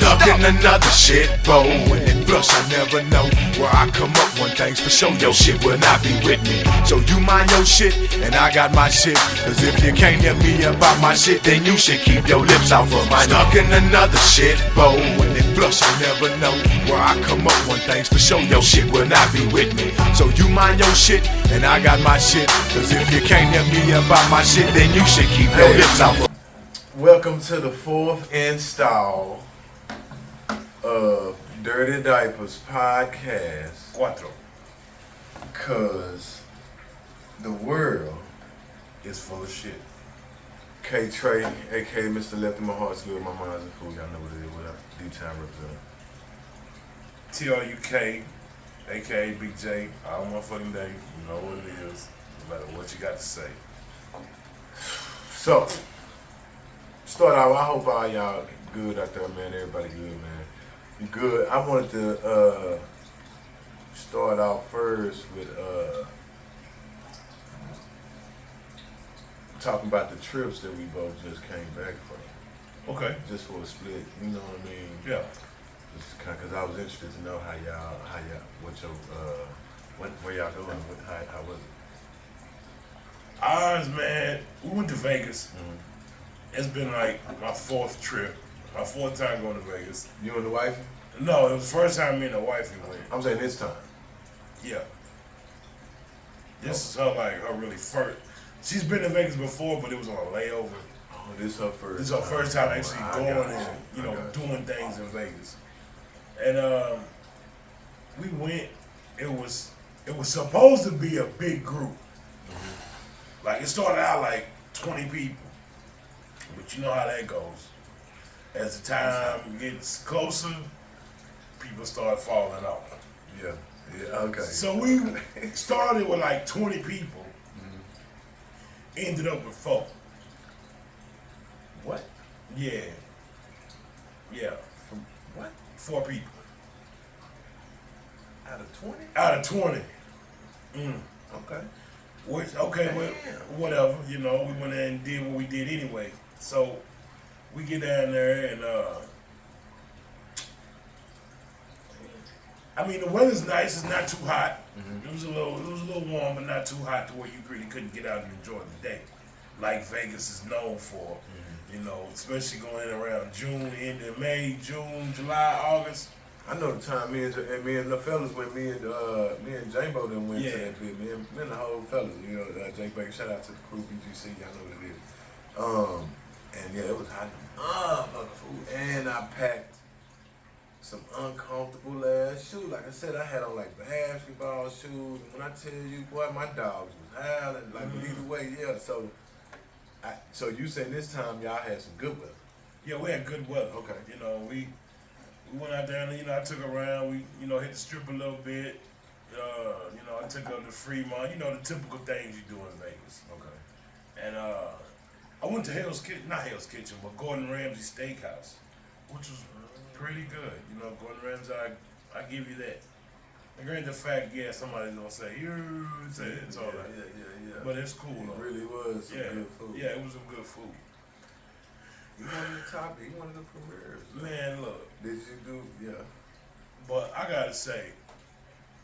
Stuck in another shit bowl. When it flush, I never know where I come up. One thing's for sure, your shit will not be with me. So you mind your shit, and I got my shit. Cause if you can't hear me about my shit, then you should keep your lips out for mine. Stuck in another shit bowl. When it flush, I never know where I come up. One thing's for sure, your shit will not be with me. So you mind your shit, and I got my shit. Cause if you can't hear me about my shit, then you should keep your lips out for. Welcome to the 4th install of Dirty Diapers Podcast. Cuatro. Cause the world It's full of shit. K Trey, aka Mr. Left in My Heart's Good, my mind's a fool. Y'all know what it is. What up? D-Town represent. TRUK, aka Big J, all motherfucking day. You know what it is. No matter what you got to say. So, start out. I hope all y'all good out there, man. Everybody good, man. You good? I wanted to start out first with talking about the trips that we both just came back from. Okay. Just for a split, you know what I mean? Yeah. Just kind of, cause I was interested to know how y'all, what your, where y'all going? How was it? Ours, man, we went to Vegas. It's been like my 4th trip. My 4th time going to Vegas. You and the wife? No, it was the first time me and the wife went. I'm saying this time. Yeah. This is her, like, her really first. She's been to Vegas before, but it was on a layover. Oh, this is her first. This is her first time actually going and, you know, doing things in Vegas. And we went. It was supposed to be a big group. Like, it started out like 20 people. But you know how that goes. As the time gets closer, people start falling off. Yeah. Yeah. Okay. So we started with like 20 people. Ended up with 4. What? Yeah. Yeah. From what? 4 people. Out of 20? Out of 20. Okay. Which, okay, well, whatever. You know, we went in and did what we did anyway. So we get down there and I mean, the weather's nice. It's not too hot. It was a little warm, but not too hot to where you really couldn't get out and enjoy the day, like Vegas is known for. You know, especially going in around June, end of May, June, July, August. I know the time me and the fellas went. Me and Jambo then went to that bit. Me and the whole fellas. You know, Jambo. Shout out to the crew, BGC. Y'all know what it is. And yeah, it was hot. And I packed some uncomfortable ass shoes. Like I said, I had on like basketball shoes. And when I tell you, boy, my dogs was howling. Like, but either way, yeah. So you saying this time y'all had some good weather? Yeah, we had good weather. Okay. You know, we went out there and, you know, I took around. We, you know, hit the strip a little bit. You know, I took up the Fremont. You know, the typical things you do in Vegas. Okay. And I went to not Hell's Kitchen, but Gordon Ramsay Steakhouse, which was pretty good. You know, Gordon Ramsay, I give you that. And granted the fact, yeah, somebody's gonna say, it's all that. Yeah. But it's cool, though. It really was some good food. Yeah, it was some good food. You wanted the top, you wanted the premieres. Man, look. Did you do, yeah. But I gotta say,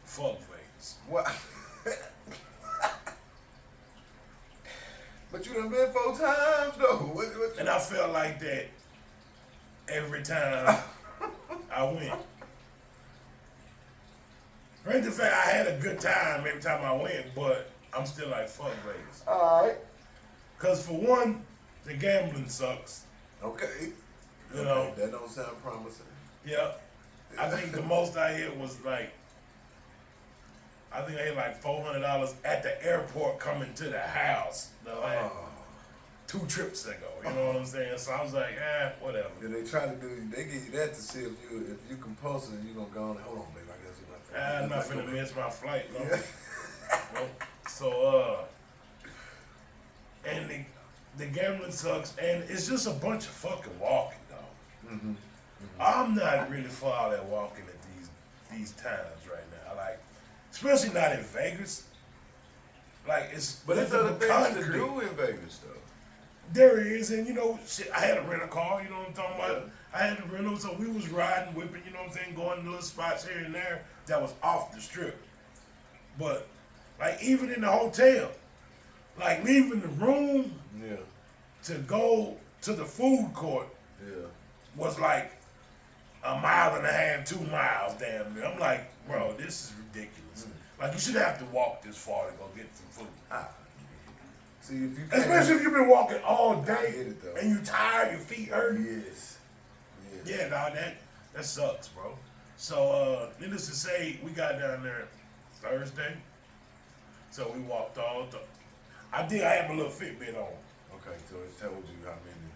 fuck Vegas. What? But you done been 4 times, though. What and I felt like that every time I went. Right, the fact I had a good time every time I went, but I'm still like, fuck Vegas. Alright. Because for one, the gambling sucks. Okay. You know? That don't sound promising. Yeah. I think the most I hit was like, I hit like $400 at the airport coming to the house. The like 2 trips ago. You know what I'm saying? So I was like, whatever. Yeah, they try to do, they give you that to see if you compulsive and you gonna go on. Hold on, baby, I guess I'm not finna miss my flight, no. Yeah. Nope. So, and the gambling sucks, and it's just a bunch of fucking walking, though. I'm not really for all that walking at these times right now. Like, especially not in Vegas. Like, it's But it's other things to concrete. do in Vegas, though. There is, and you know, shit, I had a rental car, you know what I'm talking about? I had a rental, so we was riding, whipping, you know what I'm saying, going to little spots here and there that was off the strip. But, like, even in the hotel, like, leaving the room to go to the food court was like a mile and a half, 2 miles, damn near. I'm like, bro, this is ridiculous. Like, you should have to walk this far to go get some food. See, if you Especially if you've been walking all I day get it, though. and you tired, your feet hurt. Yes. Yeah, nah, that sucks, bro. So, needless to say, we got down there Thursday. So we walked all the. I had my little Fitbit on. Okay, so it tells you how many.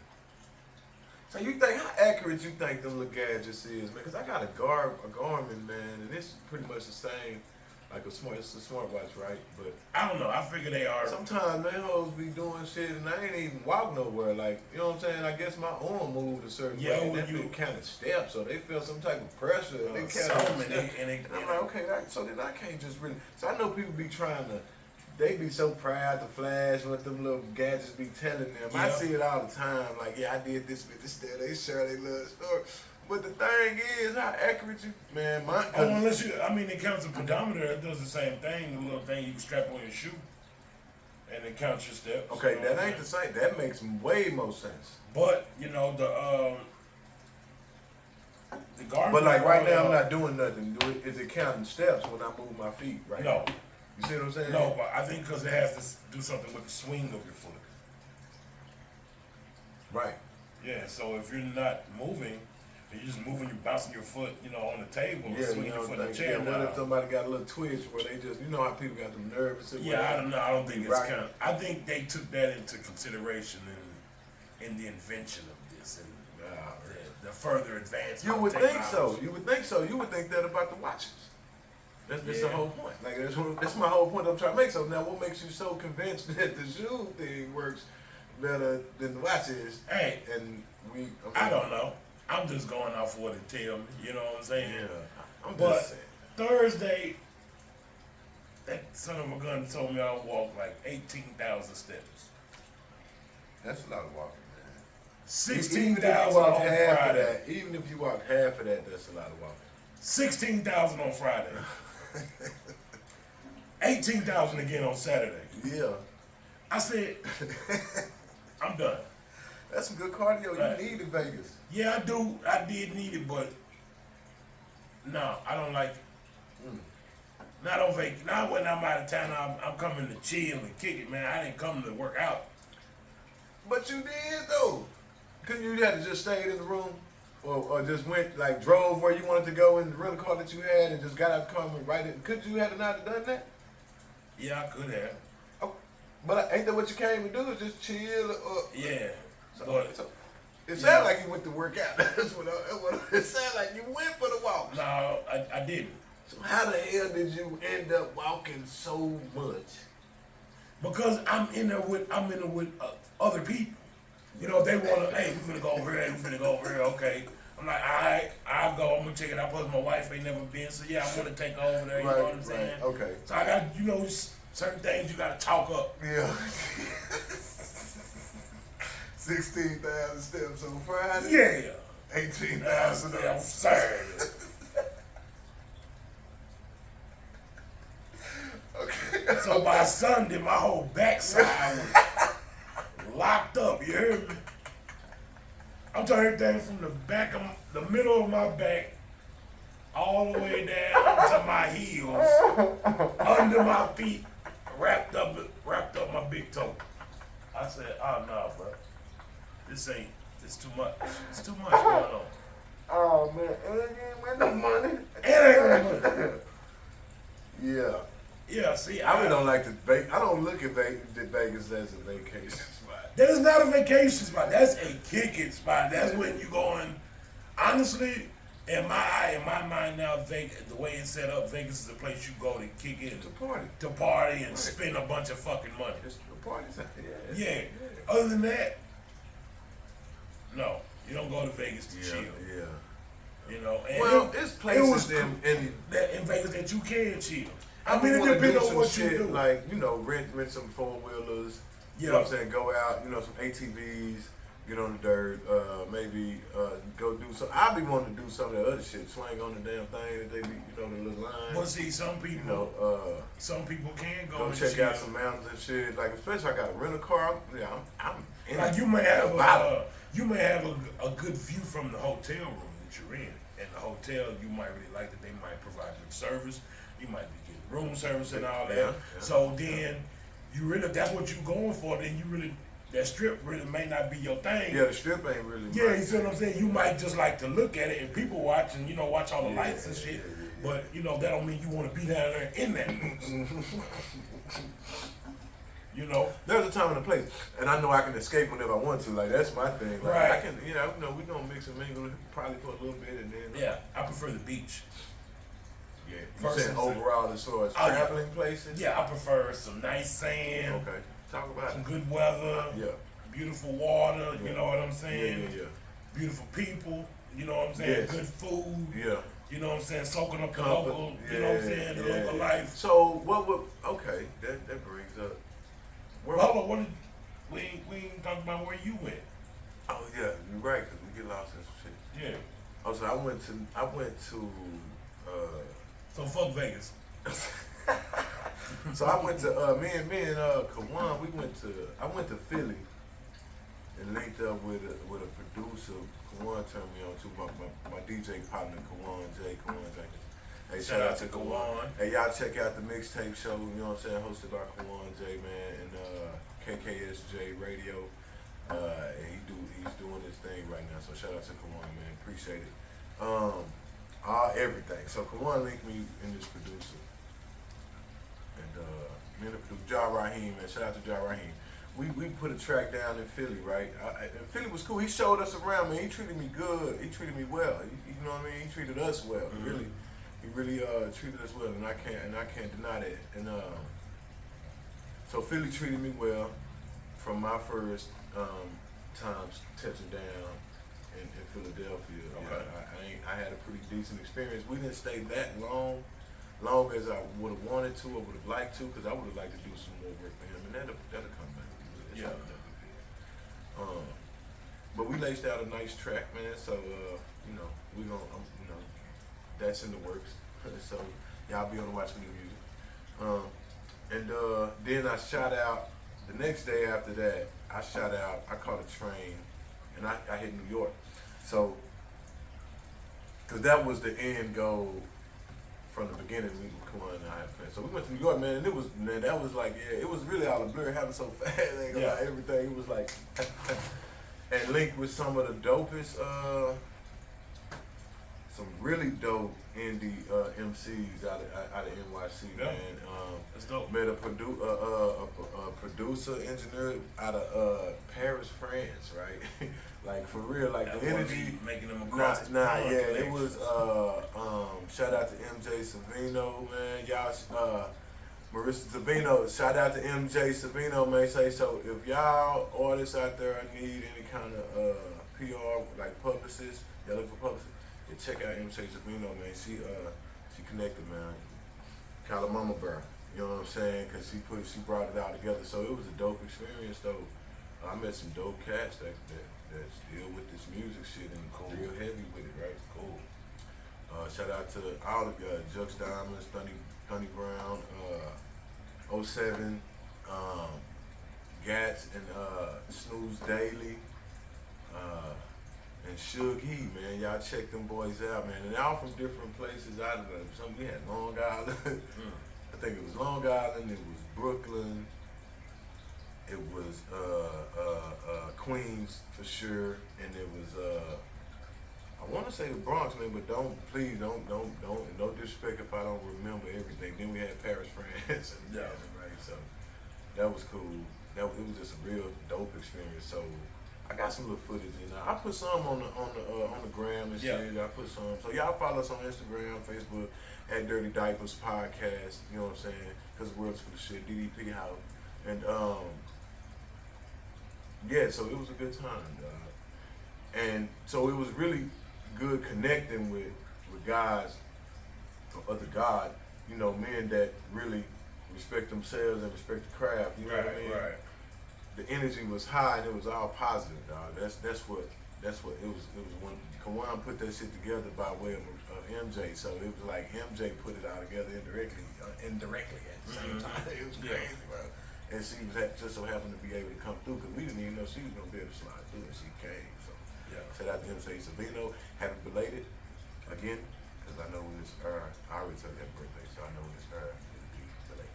So you think, how accurate you think them little gadgets is, man? Because I got a Garmin, man, and it's pretty much the same. Like it's a smartwatch, right? But I don't know. I figure they are. sometimes they hoes be doing shit and I ain't even walk nowhere. Like, you know what I'm saying? I guess my arm moved a certain way. And that been counted steps, so they feel some type of pressure. They count steps. And I'm like, okay, so then I can't just really. So I know people be trying to. They be so proud to flash what them little gadgets be telling them. I see it all the time. Like, yeah, I did this with this. They share their little story. But the thing is, how accurate you, man. Unless you, I mean, it counts a pedometer. It does the same thing. The little thing you can strap on your shoe, and it counts your steps. Okay, you know that ain't the same. That makes way more sense. But you know the Garmin. But like right now, I'm not doing nothing. Is it counting steps when I move my feet? Right. No. You see what I'm saying? No, but I think because it has to do something with the swing of your foot. Right. Yeah. So if you're not moving. You're just moving, you're bouncing your foot, you know, on the table, swinging your foot in the chair. What if somebody got a little twitch where they just, you know how people got them nervous? Yeah, I don't know. I don't think it's kind of. I think they took that into consideration in the invention of this and the further advancement. You would think so. You would think so. You would think that about the watches. That's the whole point. Like that's my whole point I'm trying to make. So now, what makes you so convinced that the shoe thing works better than the watches? Hey, and I don't know. I'm just going off what it tell me, you know what I'm saying? Yeah, I'm but just saying. Thursday, that son of a gun told me I'll walk like 18,000 steps. That's a lot of walking, man. 16,000 on Friday. Even if you walk half of that, that's a lot of walking. 16,000 on Friday. 18,000 again on Saturday. Yeah. I said, I'm done. That's some good cardio you need in Vegas. Yeah, I do. I did need it, but no, I don't like it. Not on Vegas. Not when I'm out of town. I'm coming to chill and kick it, man. I didn't come to work out. But you did, though. Couldn't you have to just stayed in the room? Or just went, like, drove where you wanted to go in the rental car that you had and just got out the car and went right in? Could you have not done that? Yeah, I could have. Oh, but ain't that what you came to do? Is just chill? Yeah. So it sounded like you went to work out. That's what it sounded like. You went for the walk. No, I didn't. So how the hell did you end up walking so much? Because I'm in there with other people. You know, they want to, hey, we finna go over here, okay. I'm like, all right, I'll go, I'm gonna check it out. Plus my wife ain't never been, so yeah, I'm gonna take her over there, you know what I'm saying? Okay. So I got, you know, certain things you gotta talk up. Yeah. 16,000 steps on Friday? Yeah. 18,000 on Saturday. Okay. So by Sunday, my whole backside was locked up, you heard me? I'm talking everything from the back of the middle of my back all the way down to my heels, under my feet, wrapped up my big toe. I said, oh no, bro. It's too much. It's too much going on. Oh man, and you ain't win no money. Yeah. Yeah, see, I really don't like I don't look at Vegas as a vacation spot. That is not a vacation spot. That's a kicking spot. That's when you going. Honestly, in my mind now, Vegas, the way it's set up, Vegas is a place you go to kick it, to party, and spend a bunch of fucking money. It's the party time. Yeah. Other than that, no, you don't go to Vegas to chill. Yeah. You know. And well, it's places in Vegas that you can chill. I mean, it depends on what shit, you do. Like, you know, rent some 4-wheelers, You know what I'm saying? Go out, you know, some ATVs, get on the dirt, maybe go do some. I be wanting to do some of that other shit, swing on the damn thing that they be, you know, the little line. But see, some people, you know, some people can go and check chill. out some mountains and shit. Like, especially I got a rental car. Yeah, I'm in like you may have a good view from the hotel room that you're in. And the hotel, you might really like that they might provide good service. You might be getting room service and all that. Yeah. So then, you really, if that's what you're going for, then you really, that strip really may not be your thing. Yeah, the strip ain't really. Yeah, you see what I'm saying? You might just like to look at it and people watch and, you know, watch all the lights and shit. But, you know, that don't mean you want to be down there in that mix. You know? There's a time and a place. And I know I can escape whenever I want to. Like, that's my thing. Like, Right. I can, you know, we're going to mix and mingle probably for a little bit and then. Yeah, I prefer the beach. Yeah. You saying overall as far as traveling places? Yeah, I prefer some nice sand. Okay. Talk about some it. good weather. Yeah. Beautiful water, you know what I'm saying? Yeah. Beautiful people, you know what I'm saying? Yes. Good food. Yeah. You know what I'm saying? Soaking up the Comfort. local, you know what I'm saying? The local life. So what would that brings up Hold on, what did, we ain't talking about where you went. Oh yeah, you're right, because we get lost in some shit. Yeah. Oh, so I went to So fuck Vegas. so I went to me and Kawan, I went to Philly and linked up with a producer. Kawan turned me on to my DJ partner Kawan J. Hey, shout out to Kawan. Hey, y'all check out the mixtape show, you know what I'm saying, hosted by Kawan J, man, and KKSJ Radio. He's doing his thing right now, so shout out to Kawan, man, appreciate it. Everything. So Kawan linked me in this producer. And me and the producer, Ja Raheem, man, shout out to Ja Raheem. We put a track down in Philly, right? And Philly was cool. He showed us around, man. He treated me good. He treated me well. You know what I mean? He treated us well. Mm-hmm. He really treated us well, and I can't deny that. And so Philly treated me well from my first times touching down in Philadelphia. Okay. I had a pretty decent experience. We didn't stay that long as I would have wanted to or would have liked to, because I would have liked to do some more work for him, and that'll come back. Yeah. But we laced out a nice track, man. So you know, we gonna that's in the works. So y'all be on the watch for new music. And then I shot out the next day after that. I caught a train, and I hit New York. So, cause that was the end goal from the beginning. Come on, I had planned. So we went to New York, man, and that was like, yeah, it was really all a blur. It happened so fast. Everything. It was like, and linked with some of the dopest, some really dope indie MCs out of NYC, man. That's dope. Met a producer, engineer out of Paris, France, right? Like for real, like that the energy. Making them across the yeah, it was. Shout out to MJ Savino, man. Y'all, Marissa Savino. Shout out to MJ Savino, man. So if y'all artists out there need any kind of PR, like publicists, y'all look for publicists. Yeah, check out MJ Savino, man. She connected, man. Call her Mama Bear. You know what I'm saying? Cause she brought it all together. So it was a dope experience, though. I met some dope cats that's still with this music shit and real heavy with it, right? Cool. Shout out to all of y'all, Jux Diamonds, Thunny Brown, 07, Gats, and Snooze Daily, and Suge He, man. Y'all check them boys out, man. And they're all from different places. Some we had Long Island. I think it was Long Island. It was Brooklyn. It was Queens for sure, and it was I want to say the Bronx, man, but please don't, no disrespect if I don't remember everything. Then we had Paris, France, and Yeah. right, so that was cool. It was just a real dope experience. So I got some little footage in there. I put some on the gram and shit. I put some. So y'all follow us on Instagram, Facebook at Dirty Diapers Podcast. You know what I'm saying? Because words for the shit. DDP House. And yeah, so it was a good time, dog. And so it was really good connecting with guys of the God, you know, men that really respect themselves and respect the craft. You know what I mean? Right. the energy was high and it was all positive, dog. That's what it was. It was when Kawan put that shit together by way of MJ. So it was like MJ put it all together indirectly at the same time. It was crazy, bro. And she was just so happened to be able to come through because we didn't even know she was gonna be able to slide through, and she came. So shout out to MJ Sabino. Happy belated again, because I know it's her. I already told that birthday, so I know it's her. It'll be belated.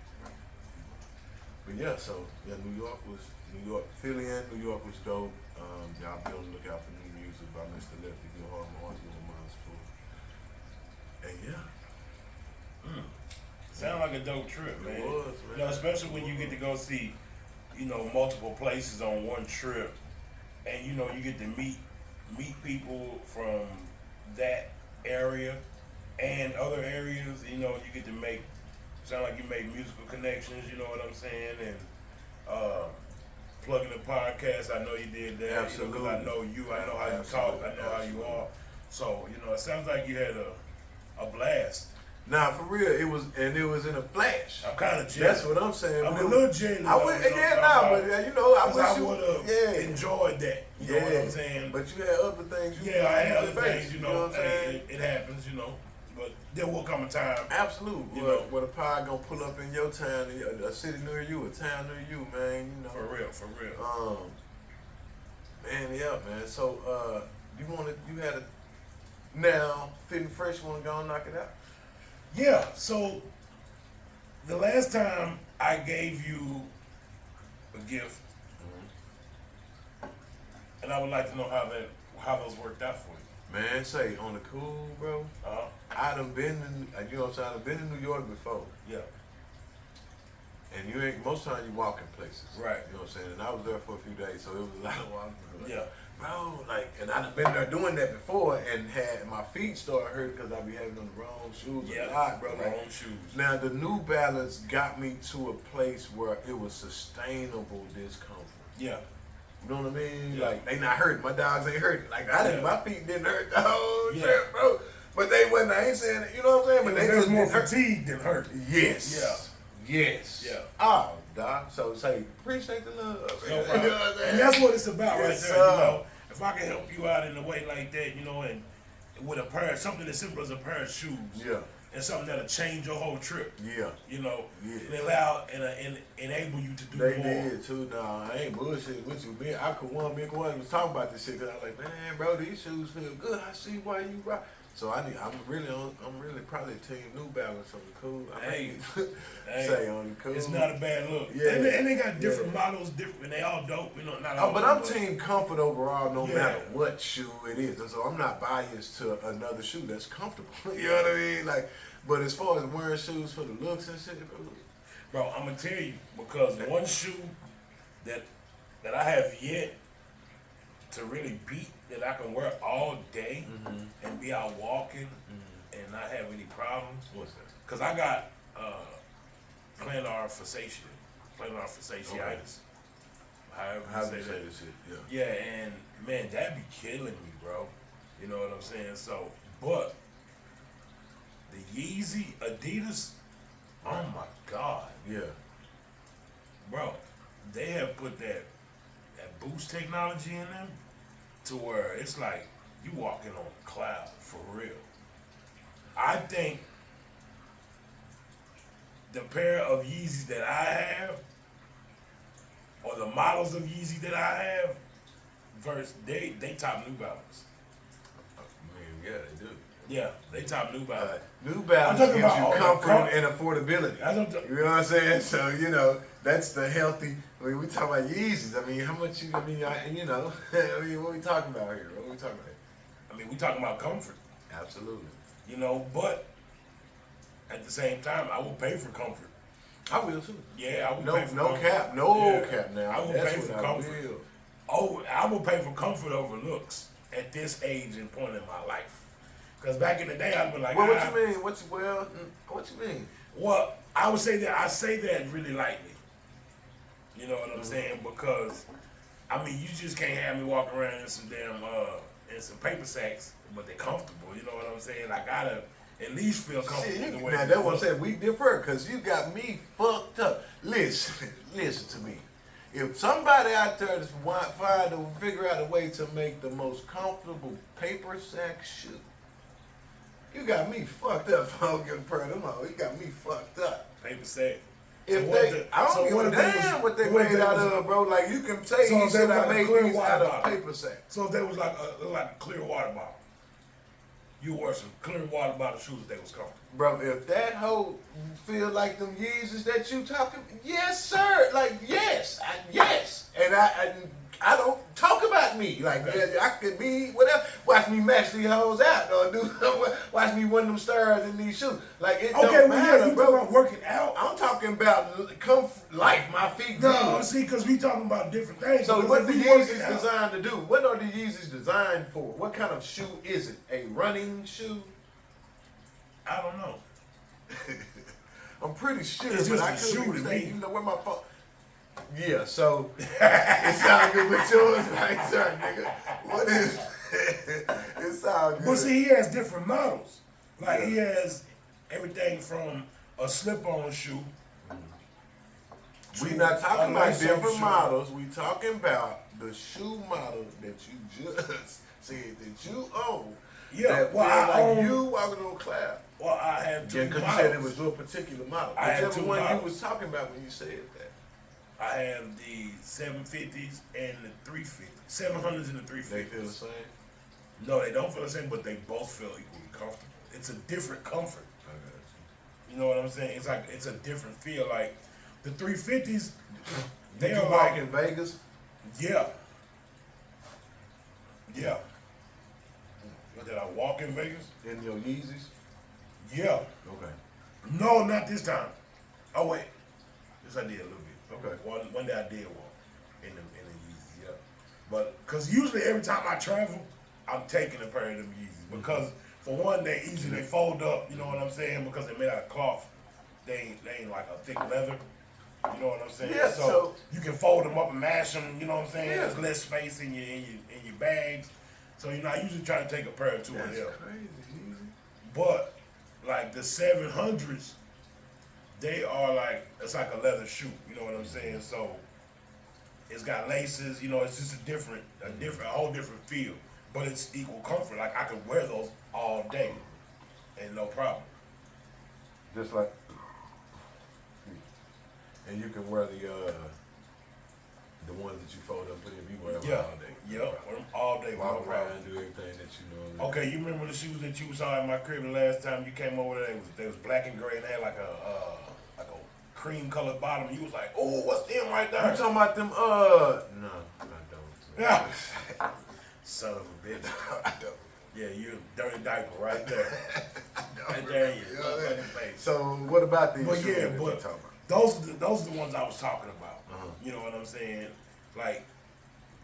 But yeah, so New York, Philly and New York was dope. Y'all be on the lookout for new music by Mr. Lefty. Your hard ones with mine's full. And Sound like a dope trip, man. It was, man. You know, especially when you get to go see, you know, multiple places on one trip, and you know you get to meet people from that area and other areas. You know, you get to sound like you make musical connections. You know what I'm saying? And plugging the podcast, I know you did that. Absolutely. You know, 'cause I know you. I know how you talk. I know how you are. So you know, it sounds like you had a blast. Nah, for real, it was in a flash. I'm kind of jealous. That's what I'm saying. I'm a little jealous. I would, but you know, I wish you would have enjoyed that. You know what I'm saying? But you had other things. I had other things. You know what I'm saying? It happens. You know, but there will come a time. Absolutely. Where the pod gonna pull up in your town, a city near you, a town near you, man. You know. For real. Man, yeah, man. So, you had a now fitting fresh. You wanna go and knock it out? Yeah, so the last time I gave you a gift, and I would like to know how those worked out for you. Man, say on the cool, bro. I done been in, you know what I'm saying? I've been in New York before. Yeah. And you ain't, most times you walk in places. Right. You know what I'm saying? And I was there for a few days, so it was a lot of walking. Yeah. Bro, and I've been there doing that before and had my feet start hurting because I be having on the wrong shoes a lot, bro. Wrong shoes. Now, the New Balance got me to a place where it was sustainable discomfort. Yeah. You know what I mean? Yeah. Like, they not hurting. My dogs ain't hurting. Like, my feet didn't hurt the whole trip, bro. bro. But they wasn't, I ain't saying, you know what I'm saying? But they was just more didn't hurt. fatigued than hurt. Yes. Yeah. Yes. Yeah. Oh, Doc. So say, appreciate the love. No You know problem. what I'm saying? And that's what it's about Yes, right there. You sir. know, if I can help you out in a way like that, you know, and with a pair, something as simple as a pair of shoes. Yeah. And something that'll change your whole trip. Yeah. You know, Yes. and allow and enable you to do They more. did too. Nah, I ain't bullshit with you. Me and Kawan was talking about this shit because I was like, man, bro, these shoes feel good. I see why you rock. So I'm really probably Team New Balance on the cool. Hey, say on the cool. It's not a bad look. Yeah. And they got different models, and they all dope. You know, not all. But I'm Team Comfort overall, no Yeah. matter what shoe it is. And so I'm not biased to another shoe that's comfortable. You know what I mean? Like, but as far as wearing shoes for the looks and shit, Bro, I'm gonna tell you because one shoe that I have yet to really beat that I can wear all day and be out walking and not have any problems. What's that? Cause I got plantar fasciitis. However you say that. This shit? Yeah. Yeah, and man, that be killing me, bro. You know what I'm saying? So, but the Yeezy Adidas, oh my God, Yeah. bro, they have put that boost technology in them to where it's like you walking on a cloud for real. I think the pair of Yeezys that I have, or the models of Yeezy that I have, versus they top New Balance. Man, yeah, they do. Yeah, they top New Balance. New Balance I'm gives talking you about comfort and affordability. I don't. You know what I'm saying? So, you know, that's the healthy. I mean, we talk about Yeezys. I mean, how much you, I mean, you know, I mean, what we talking about here? What we talking about? I mean, we talking about comfort. Absolutely. You know, but at the same time, I will pay for comfort. I will too. Yeah, I will No, pay for no comfort. cap, no Yeah. cap now. I will That's pay what for I comfort. will. Oh, I will pay for comfort over looks at this age and point in my life. Because back in the day, I'd be like, Well, what you mean? What you mean? Well, I would say that I say that really lightly. You know what I'm saying? Because I mean, you just can't have me walk around in some damn in some paper sacks, but they're comfortable. You know what I'm saying? I gotta at least feel comfortable. Shit, the way now they that's what I'm look. saying. We differ because you got me fucked up. Listen to me. If somebody out there is find to figure out a way to make the most comfortable paper sack shoe, you got me fucked up. If I don't get a pair of them on, you got me fucked up. Paper sack. If I don't give a damn what they made out of, bro. Like you can say you said I made these out of paper sack. So if they was like a clear water bottle, you wear some clear water bottle shoes if they was comfortable. Bro, if that hoe feel like them Yeezys that you talking, yes sir, like yes, yes, and I don't talk about me like I could be whatever. Watch me match these hoes out or do watch me win them stars in these shoes. Like it don't matter, you bro. talking about working out. I'm talking about life, my feet. No, see, because we talking about different things. So what the Yeezys designed to do? What are the Yeezys designed for? What kind of shoe is it? A running shoe? I don't know. I'm pretty sure, it's but just I a shoe to me. You know where my phone? Yeah, so it sounds good with yours, right, sir, nigga? What is? It sounds good. But see, he has different models. Like he has everything from a slip-on shoe. We not talking about different models. We talking about the shoe model that you just said that you own. Yeah, well, I own you walking on cloud. Well, I have two models. Because you said it was your particular model. I have Whichever two one models. you was talking about when you said that. I have the 750s and the 350s. 700s and the 350s. They feel the same? No, they don't feel the same, but they both feel equally comfortable. It's a different comfort. You know what I'm saying? It's like it's a different feel. Like the 350s, they Did you are walk like in Vegas? Yeah. Yeah. Did I walk in Vegas? In your Yeezys? Yeah. Okay. No, not this time. Oh wait. Yes, I did a little bit. Okay. One day I did walk in the Yeezys, yeah. But because usually every time I travel, I'm taking a pair of them Yeezys because for one, they easy, they fold up. You know what I'm saying? Because they're made out of cloth. They ain't like a thick leather. You know what I'm saying? Yeah. So you can fold them up and mash them. You know what I'm saying? Yeah. There's less space in your bags. So I usually try to take a pair or two of them. That's crazy. But like the 700s, they are like it's like a leather shoe. You know what I'm saying? So it's got laces. You know, it's just a whole different feel. But it's equal comfort. Like I could wear those all day, and no problem. Just like, and you can wear the ones that you fold up, put in, you wear them all day. Yep, wear them all day. Walk around and do everything that you know. Okay, you remember the shoes that you saw in my crib the last time you came over there? They was black and gray and they had like a cream colored bottom. You was like, oh, what's them right there? You talking about them? No, I don't. Yeah. Son of a bitch. I don't. Yeah, you're a dirty diaper right there. Right there in your motherfucking face. So what about these? But shoes yeah, that but you're talking about? those are the ones I was talking about. You know what I'm saying? Like,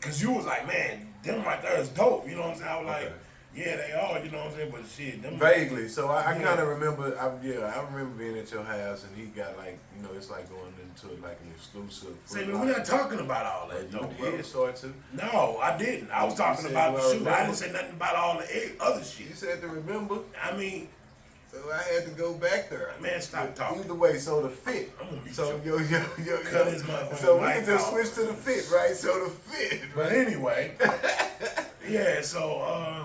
cause you was like, man, them right there is dope. You know what I'm saying? I was like, yeah, they are. You know what I'm saying? But shit, them vaguely. So I kind of remember. I remember being at your house and he got like, you know, it's like going into like an exclusive. See, we're not talking about all that. You did start to. No, I didn't. I was talking about the shoe. I didn't say nothing about all the other shit. You said to remember. I mean. So I had to go back there. Man, stop talking. Either way, so the fit. So cut his motherfucking So we can just switch to the fit, right? So the fit. But anyway, yeah. So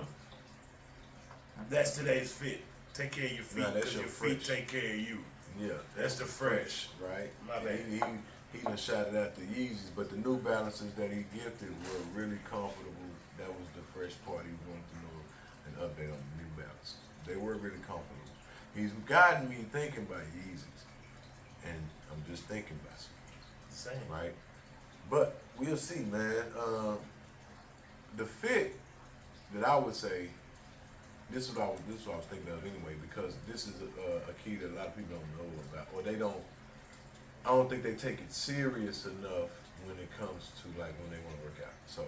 that's today's fit. Take care of your feet because your feet take care of you. Yeah, that's the fresh, right? My bad. He done shouted out the Yeezys, but the New Balances that he gifted were really comfortable. That was the fresh part. He wanted to know an update on the New Balances. They were really comfortable. He's gotten me thinking about Yeezys, and I'm just thinking about it. Same. Right? But we'll see, man. The fit that I would say, this is what I was thinking of anyway, because this is a key that a lot of people don't know about, or I don't think they take it serious enough when it comes to like when they want to work out. So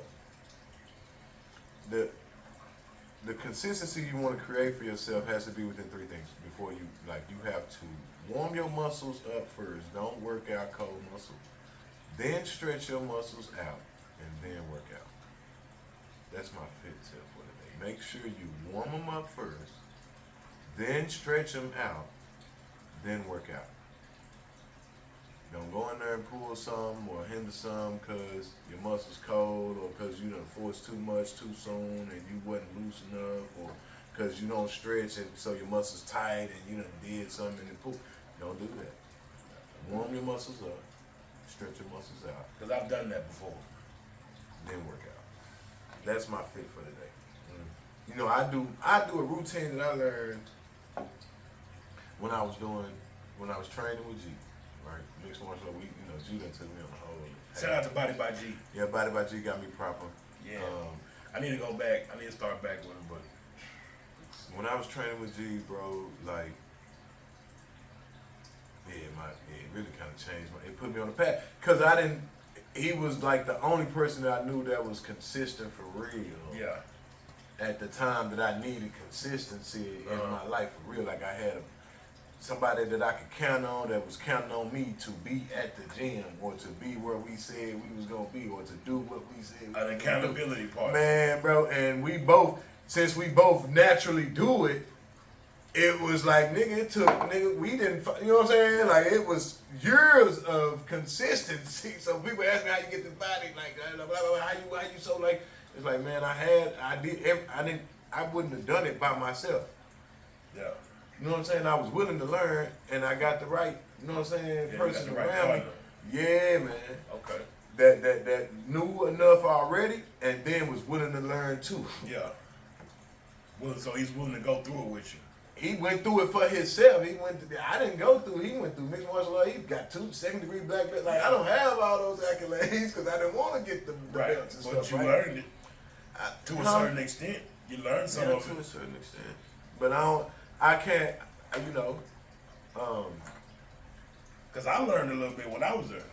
the consistency you want to create for yourself has to be within three things before you have to warm your muscles up first. Don't work out cold muscle. Then stretch your muscles out and then work out. That's my fit tip for today. Make sure you warm them up first, then stretch them out, then work out. Don't go in there and pull some or hinder some because your muscle's cold or because you done forced too much too soon and you wasn't loose enough or because you don't stretch and so your muscles tight and you done did something and pull. Don't do that. Warm your muscles up, stretch your muscles out. Because I've done that before. Then work out. That's my fit for today. You know, I do a routine that I learned when I was training with G, right? Mixed martial art, G done took me on the whole. Shout out to Body by G. Yeah, Body by G got me proper. Yeah. I need to go back. I need to start back with him, but when I was training with G, bro, like, it really kind of changed. It put me on the path because he was like the only person that I knew that was consistent for real. Yeah. At the time that I needed consistency in my life for real, like I had somebody that I could count on that was counting on me to be at the gym or to be where we said we was gonna be or to do what we said. An accountability part. Man, bro, and since we both naturally do it, it was like, we didn't, you know what I'm saying? Like, it was years of consistency. So people ask me how you get this body, like, blah, blah, blah, how you so, like, it's like, man, I wouldn't have done it by myself. Yeah. You know what I'm saying? I was willing to learn, and I got the right, you know what I'm saying, person around me. Yeah, man. Okay. That knew enough already, and then was willing to learn too. Yeah. Well, so he's willing to go through it with you. He went through it for himself. I didn't go through. He went through mixed martial art. He got 2 second-degree black belts. Like, I don't have all those accolades because I didn't want to get the belts and but stuff. You learned it to a certain extent. You learned some of it to a certain extent. But I can't. Because I learned a little bit when I was there.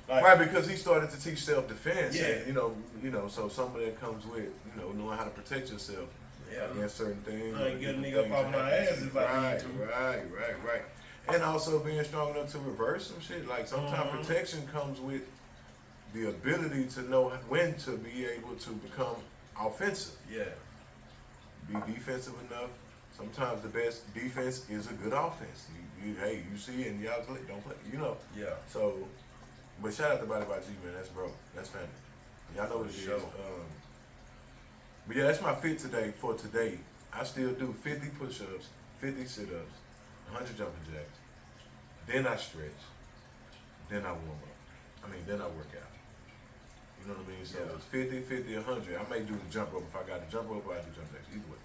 Like, right, because he started to teach self-defense. Yeah. And, so some of that comes with knowing how to protect yourself. Yeah. Against certain things. I ain't get a nigga up off my ass if I need to. Right. And also being strong enough to reverse some shit. Like sometimes protection comes with the ability to know when to be able to become offensive. Yeah. Be defensive enough. Sometimes the best defense is a good offense. You see it and y'all don't play. Yeah. So, but shout out to Body by G, man. That's bro. That's family. Y'all know what it is. But yeah, that's my fit for today. I still do 50 push-ups, 50 sit-ups, 100 jumping jacks. Then I stretch. Then I warm up. Then I work out. You know what I mean? So it's 50, 50, 100. I may do the jump rope if I got to jump rope or I do jump jacks. Either way.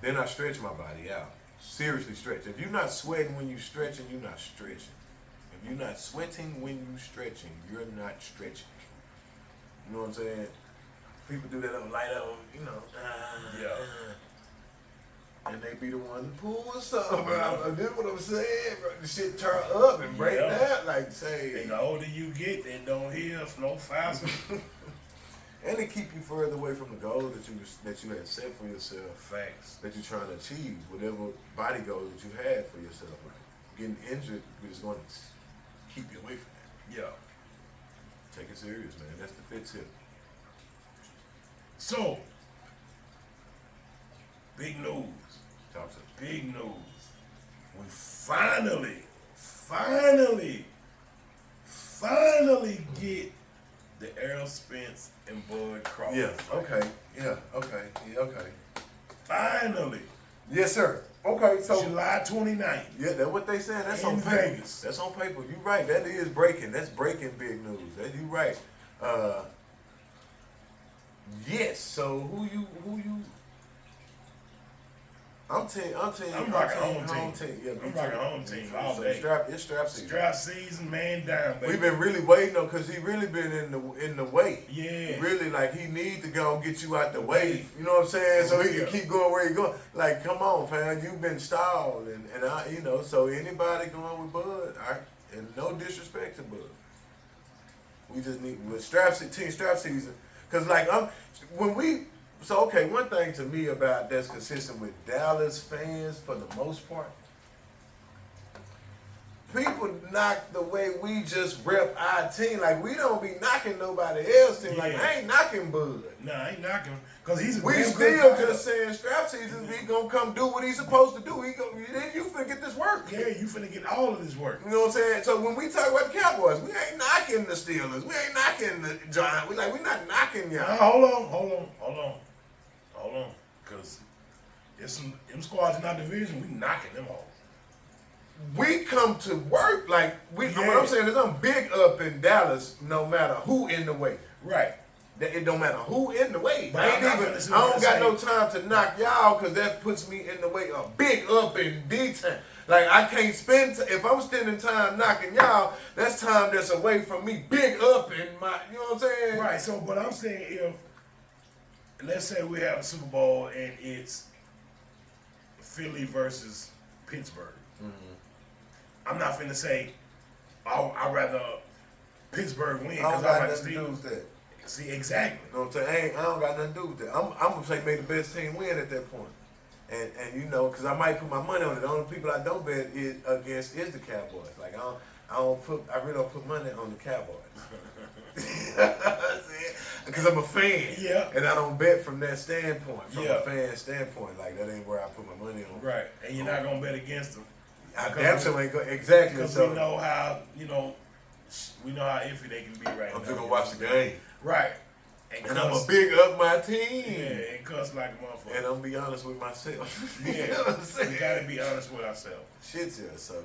Then I stretch my body out. Seriously stretch. If you're not sweating when you're stretching, you're not stretching. If you're not sweating when you're stretching, you're not stretching. You know what I'm saying? People do that on light up, and they be the one to pull something, bro. This what I'm saying, bro. The shit turn up and break down, like say. And the older you get, they don't heal no faster. And they keep you further away from the goal that you had set for yourself. Facts. That you're trying to achieve, whatever body goal that you had for yourself. Like getting injured is going to keep you away from that. Yeah. Take it serious, man. That's the fit tip. So, big news. Top tip. Big news. We finally get the Errol Spence and Bud Crawford. Yeah, okay. Yeah, okay. Finally. Yes, sir. Okay, so July 29th. Yeah, that's what they said. That's on paper. Vegas. That's on paper. You right. That is breaking. That's breaking big news. You right. Yes. So who you? I'm rocking home team. Yeah, I'm rocking home team all so day. It's strap season. Strap season, man down, baby. We've been really waiting on because he really been in the way. Yeah. Really, like he need to go get you out the way. You know what I'm saying? So he can keep going where he going. Like, come on, fam. You've been stalled, and I, so anybody going with Bud, and no disrespect to Bud. We just need team strap season, because like one thing to me about that's consistent with Dallas fans for the most part, people knock the way we just rep our team. Like, we don't be knocking nobody else's team. Like, I ain't knocking Bud. Nah, I ain't knocking. Because he's a We damn still good just saying strap season, he gonna come do what he's supposed to do. Then you finna get this work. Yeah, you finna get all of this work. You know what I'm saying? So when we talk about the Cowboys, we ain't knocking the Steelers. We ain't knocking the Giants. We not knocking y'all. Hold on. Because there's some them squads in our division, we knocking them off. We come to work like we. Yeah. What I'm saying is, I'm big up in Dallas, no matter who in the way. Right. It don't matter who in the way. But I don't got no time to knock y'all because that puts me in the way of big up in D-time. Like, I can't spend, if I'm spending time knocking y'all, that's time that's away from me big up in my, you know what I'm saying? Right, so, but I'm saying if, let's say we have a Super Bowl and it's Philly versus Pittsburgh. Mm-hmm. I'm not finna say, I'd rather Pittsburgh win because I like the Steelers. See, exactly. You know what I'm saying? I don't got nothing to do with that. I'm going to say make the best team win at that point. And you know, because I might put my money on it. The only people I don't bet against is the Cowboys. Like, I really don't put money on the Cowboys. Because I'm a fan. Yeah. And I don't bet from that standpoint, from a fan standpoint. Like, that ain't where I put my money on. Right. And you're not going to bet against them. I damn sure ain't going. Exactly. Because we know how, we know how iffy they can be right now. I'm just going to watch the game. Right. And I'm a big up my team. Yeah, and cuss like a motherfucker. And I'm be honest with myself. Yeah. You know what I'm saying? We gotta be honest with ourselves. Shit, yeah, so.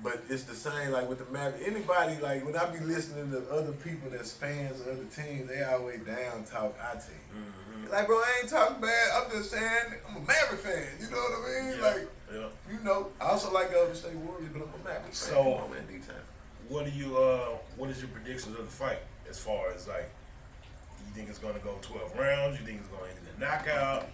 But it's the same, like with the Mavericks. Anybody, like, when I be listening to other people that's fans of other teams, they always down talk our team. Mm-hmm. Like, bro, I ain't talking bad. I'm just saying, I'm a Maverick fan. You know what I mean? Yeah. Like, you know, I also like Golden State Warriors, but I'm a Maverick fan. So, I'm in D-time. What is your predictions of the fight as far as, like, you think it's going to go 12 rounds? You think it's going to end in a knockout?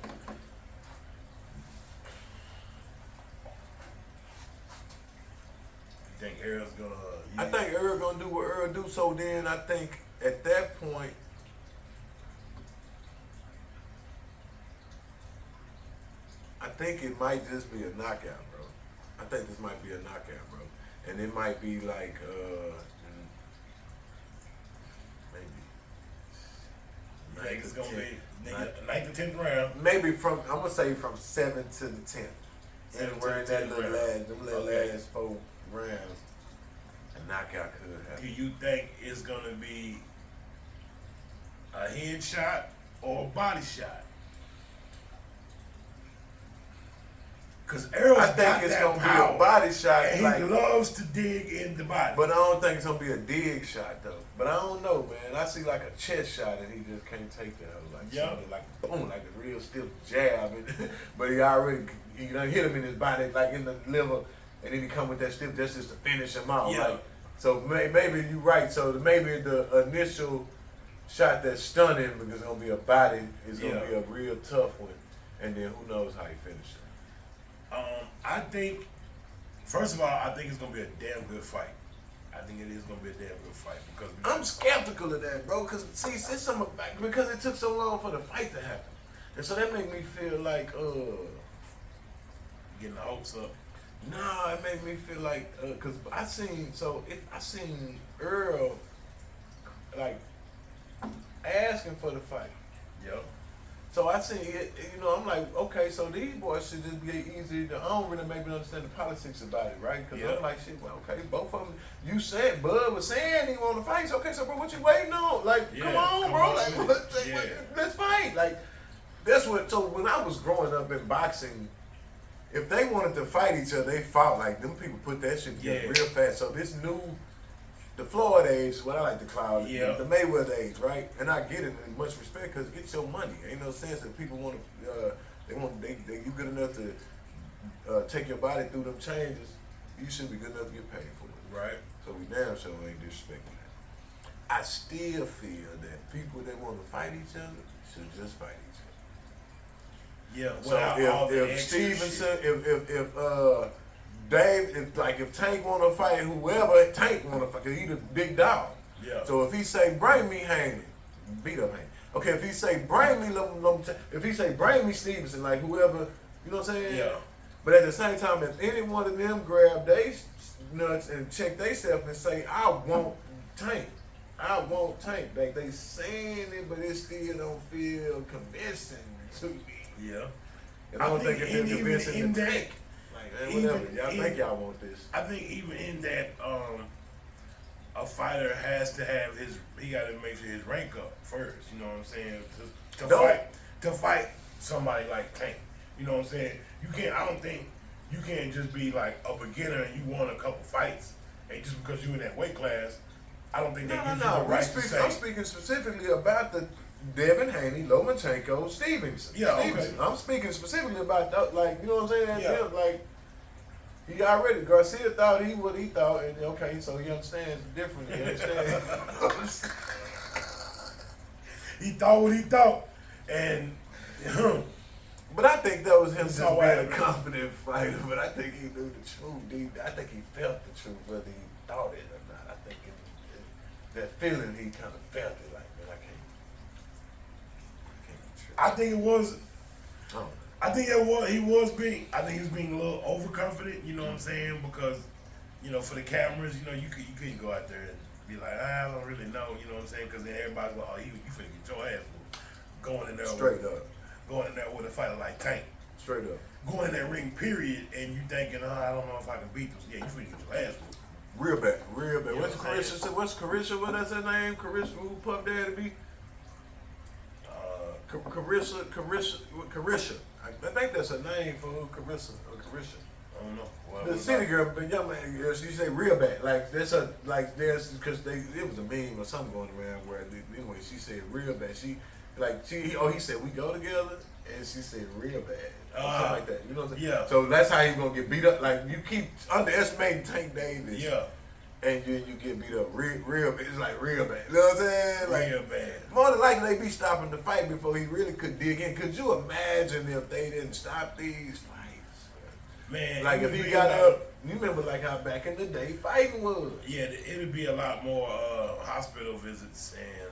You think Earl's going to... I think Earl going to do what Earl do, so then I think at that point, I think it might just be a knockout, bro. I think this might be a knockout, bro. And it might be like, You think it's going to be 9th to 10th round? Maybe I'm going to say from 7 to the 10th. Anywhere in that little last 4 rounds, a knockout could happen. Do you think it's going to be a headshot or a body shot? Because Errol's I think it's going to be a body shot. And he loves to dig in the body. But I don't think it's going to be a dig shot, though. But I don't know, man. I see like a chest shot and he just can't take that. Like, like boom, like a real stiff jab. But he done hit him in his body, like in the liver. And then he come with that stiff just to finish him out. Yeah. Like, so maybe you're right. So maybe the initial shot that's stunning because it's going to be a body is going to be a real tough one. And then who knows how he finishes. I think, first of all, I think it's going to be a damn good fight. I think it is going to be a damn good fight. Because I'm skeptical of that, bro, because, see, it's something because it took so long for the fight to happen. And so that made me feel like, getting the hopes up. Nah, it made me feel like, because I seen Earl, like, asking for the fight. Yep. So I seen it, I'm like, okay, so these boys should just be easy to, I don't really maybe understand the politics about it, right? Because I'm like, shit, well, okay, both of them, you said, Bud was saying he wanted to fight, so okay, so bro, what you waiting on? Like, come on, bro, let's fight. Like, that's what, so when I was growing up in boxing, if they wanted to fight each other, they fought. Like, them people put that shit together real fast. So this new, the Floyd age, what I like to call it, the Mayweather age, right? And I get it in much respect because get your money. Ain't no sense that people want to, you good enough to take your body through them changes, you should be good enough to get paid for it. Right. So we damn sure ain't disrespecting that. I still feel that people that want to fight each other should just fight each other. Yeah. So if Stevenson, if Dave, if Tank want to fight whoever Tank want to fight, cause he the big dog. Yeah. So if he say bring me Haney, beat up Haney. Okay, if he say bring me, if he say bring me Stevenson, like whoever, you know what I'm saying? Yeah. But at the same time, if any one of them grab they nuts and check themselves and say, I want Tank. I want Tank. Like they saying it, but it still don't feel convincing to me. Yeah. And I don't think it's convincing in to that, Tank. Like, whatever. Y'all think y'all want this. I think even in that, a fighter has to have he got to make sure his rank up first. You know what I'm saying? To fight somebody like Tank. You know what I'm saying? I don't think you can't just be like a beginner and you won a couple fights, and just because you're in that weight class, I don't think that gives you the right to say. I'm speaking specifically about the Devin Haney, Lomachenko, Stevenson. Yeah, Stevenson. okay. I'm speaking specifically about that, like, you know what I'm saying? Yeah. Them, like, he already, Garcia thought what he thought, and okay, so he understands the difference. He understands. He thought what he thought, and but I think that was him just all being right, a man. confident fighter. But I think he knew the truth. I think he felt the truth, whether he thought it or not. I think that feeling, he kind of felt it. Like, man, I can't be tripping. I think it was. Oh. I think he was being a little overconfident. You know what I'm saying? Because, for the cameras, you couldn't go out there and be like, I don't really know. You know what I'm saying? Because then everybody's like, oh, you finna get your ass whooped. Going in there going in there with a fighter like Tank. Straight up. Going in that ring, period, and you thinking, I don't know if I can beat this. Yeah, you finna get your ass whooped. Real bad. You know What's what I'm Carisha? saying? What's Carisha? What is her name? Carisha, who Puff Daddy be? Carisha. I think that's her name for Carisha. I don't know. Well, The city girl, but young man, she say real bad. Like there's because it was a meme or something going around where anyway she said real bad. He said we go together, and she said real bad. Something like that. You know what I'm saying? Yeah. So that's how you gonna get beat up. Like you keep underestimating Tank Davis. Yeah. And then you get beat up real bad. It's like real bad. You know what I'm saying? Like, Real bad. More than likely they be stopping the fight before he really could dig in. Could you imagine if they didn't stop these fights? Man, Like if he got up, you remember like how back in the day fighting was. Yeah, it'd be a lot more hospital visits, and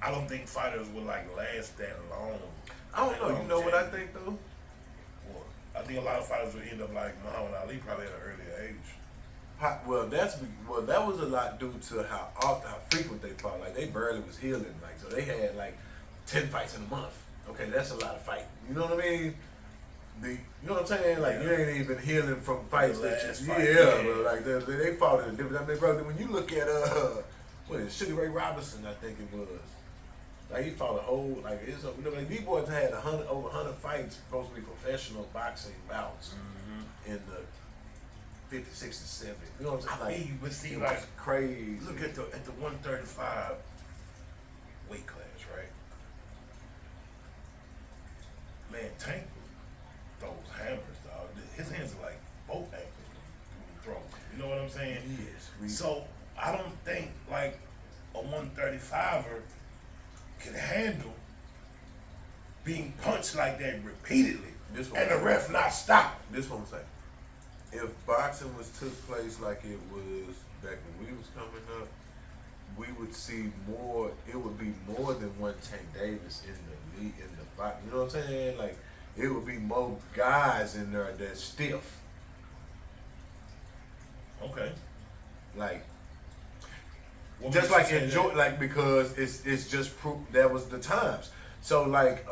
I don't think fighters would last that long. I don't know. You know what I think though? Well, I think a lot of fighters would end up like Muhammad Ali, probably at an earlier age. Well, that was a lot due to how frequent they fought. Like they barely was healing. Like so they had like 10 fights in a month. Okay, that's a lot of fighting. You know what I mean? You know what I'm saying? Like you ain't even healing from fights that bro. Like they fought in a different. I mean, brother, when you look at Sugar Ray Robinson, I think it was. Like he fought a whole these boys had over 100 fights, supposed to be professional boxing bouts in the 50, 60, 70. You know what I'm saying? Like, but see, it like was crazy. Look at the 135 weight class, right? Man, Tank throws hammers, dog. His hands are like boat anchors when he throws. You know what I'm saying? Yes. So I don't think like a 135er can handle being punched like that repeatedly, and the ref not stop. This one I'm saying. If boxing took place like it was back when we was coming up, we would see more. It would be more than one Tank Davis in the league, in the box. You know what I'm saying? Like it would be more guys in there that's stiff. Okay. Like What just makes like you say enjoy, that? like because it's just proof that was the times. So like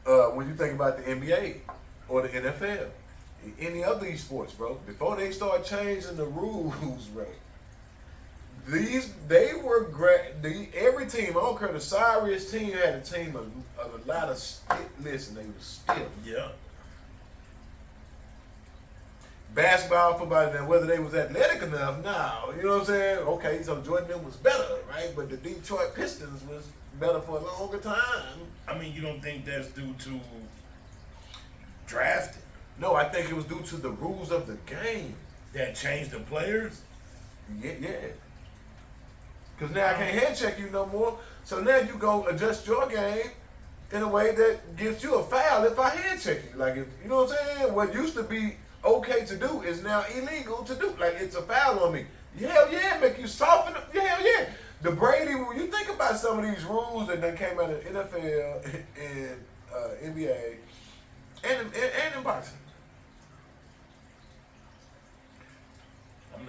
when you think about the NBA or the NFL. Any of these sports, bro, before they start changing the rules, bro, every team, I don't care, the sorriest team had a team of a lot of listen, they was stiff. Yeah. Basketball, football, now whether they was athletic enough, no, you know what I'm saying? Okay, so Jordan was better, right? But the Detroit Pistons was better for a longer time. I mean, you don't think that's due to drafting? No, I think it was due to the rules of the game. That changed the players? Yeah. Because now I can't hand check you no more. So now you go adjust your game in a way that gives you a foul if I hand check you. Like, if you know what I'm saying? What used to be okay to do is now illegal to do. Like, it's a foul on me. Hell yeah, make you soften up. Hell yeah. The Brady, when you think about some of these rules that done came out of NFL and NBA and in boxing.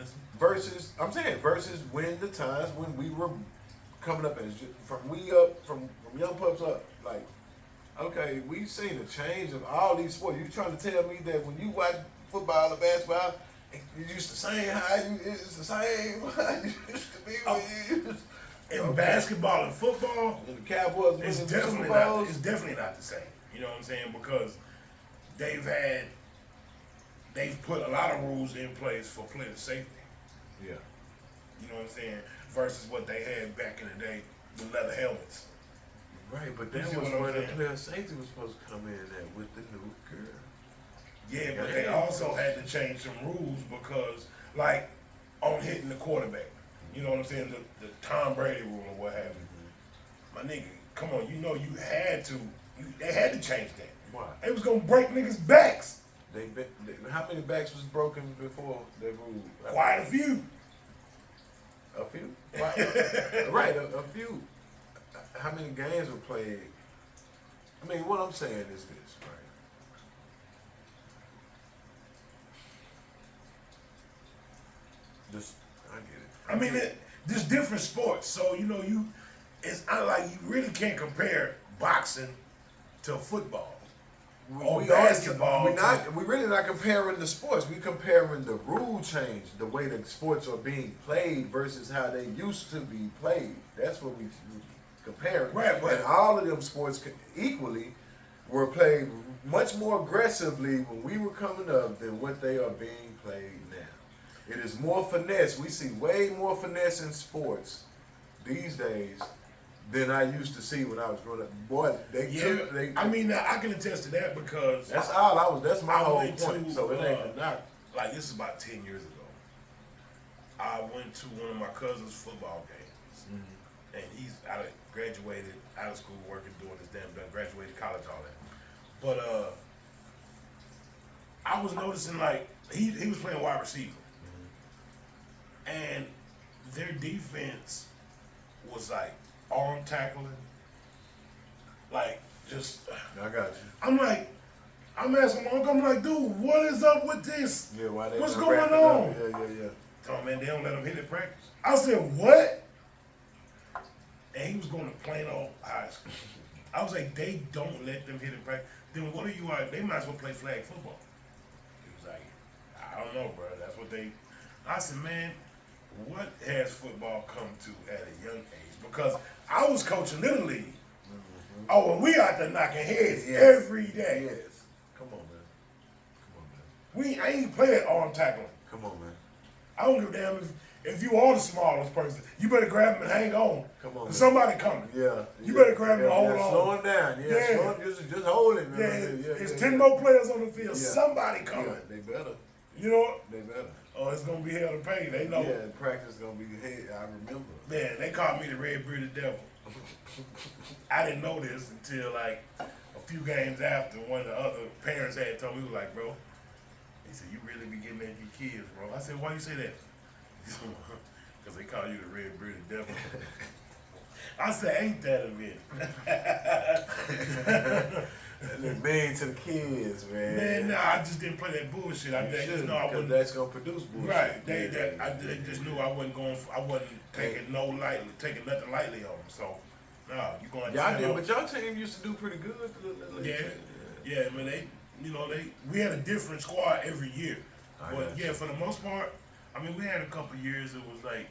listening. Versus when the times when we were coming up as from young pups up, like, okay, we've seen a change of all these sports. You trying to tell me that when you watch football or basketball, it's just the same it's the same how you used to be when you used in basketball and football, the Cowboys it's definitely not the same. You know what I'm saying? Because they've put a lot of rules in place for player safety. Yeah. You know what I'm saying? Versus what they had back in the day with leather helmets. Right, but that was where the player safety was supposed to come in at with the new girl. Yeah, but they also had to change some rules because, like, on hitting the quarterback. You know what I'm saying? The Tom Brady rule or what have you. My nigga, come on, you know you had to. They had to change that. Why? They was gonna break niggas' backs. How many backs was broken before they ruled? Quite a few. A few? Right, a few. How many games were played? I mean, what I'm saying is this, right? I get it. I mean, there's different sports, so you know it's not like you really can't compare boxing to football or basketball. We're really not comparing the sports. We're comparing the rule change, the way the sports are being played versus how they used to be played. That's what we comparing. Right, but and all of them sports equally were played much more aggressively when we were coming up than what they are being played now. It is more finesse. We see way more finesse in sports these days than I used to see when I was growing up. Boy, I mean, I can attest to that because that's my whole point. So it ain't not like this is about 10 years ago. I went to one of my cousin's football games, and he's graduated out of school, working, doing his damn thing, graduated college, all that. But I was noticing like he was playing wide receiver, and their defense was like arm tackling, like just. I got you. I'm asking my uncle, I'm like, dude, what is up with this? Yeah, why they what's going on? Yeah. Tell him, man, they don't let him hit it practice. I said, what? And he was going to Plano High School. I was like, they don't let them hit it practice. Then what are you like? They might as well play flag football. He was like, I don't know, bro. That's what they. I said, man, what has football come to at a young age? Because I was coaching Little League. Oh, and we out there knocking heads every day. Yes. Come on, man. I ain't play that arm tackling. Come on, man. I don't give a damn if you are the smallest person. You better grab him and hang on. Come on, man. Somebody coming. Yeah. You better grab him and hold on. Slow him down. Just hold it, man. There's 10 more players on the field. Somebody coming. Yeah, they better. You know what? They better. Oh, it's going to be hell to pay. They know. Yeah, practice going to be hell. I remember. Man, they called me the red-bearded devil. I didn't know this until like a few games after one of the other parents had told me, he was like, bro, he said, you really be getting at your kids, bro. I said, why you say that? Because they call you the red-bearded devil. I said, ain't that a bit? Look mean to the kids, man. Man, nah, I just didn't play that bullshit. I just know I wouldn't. That's gonna produce bullshit. Right. They just knew I wasn't going. I wasn't taking nothing lightly on them. So, nah, you going. Y'all did, but y'all team used to do pretty good. Yeah. I mean, we had a different squad every year, but yeah, for the most part, I mean, we had a couple years. It was like,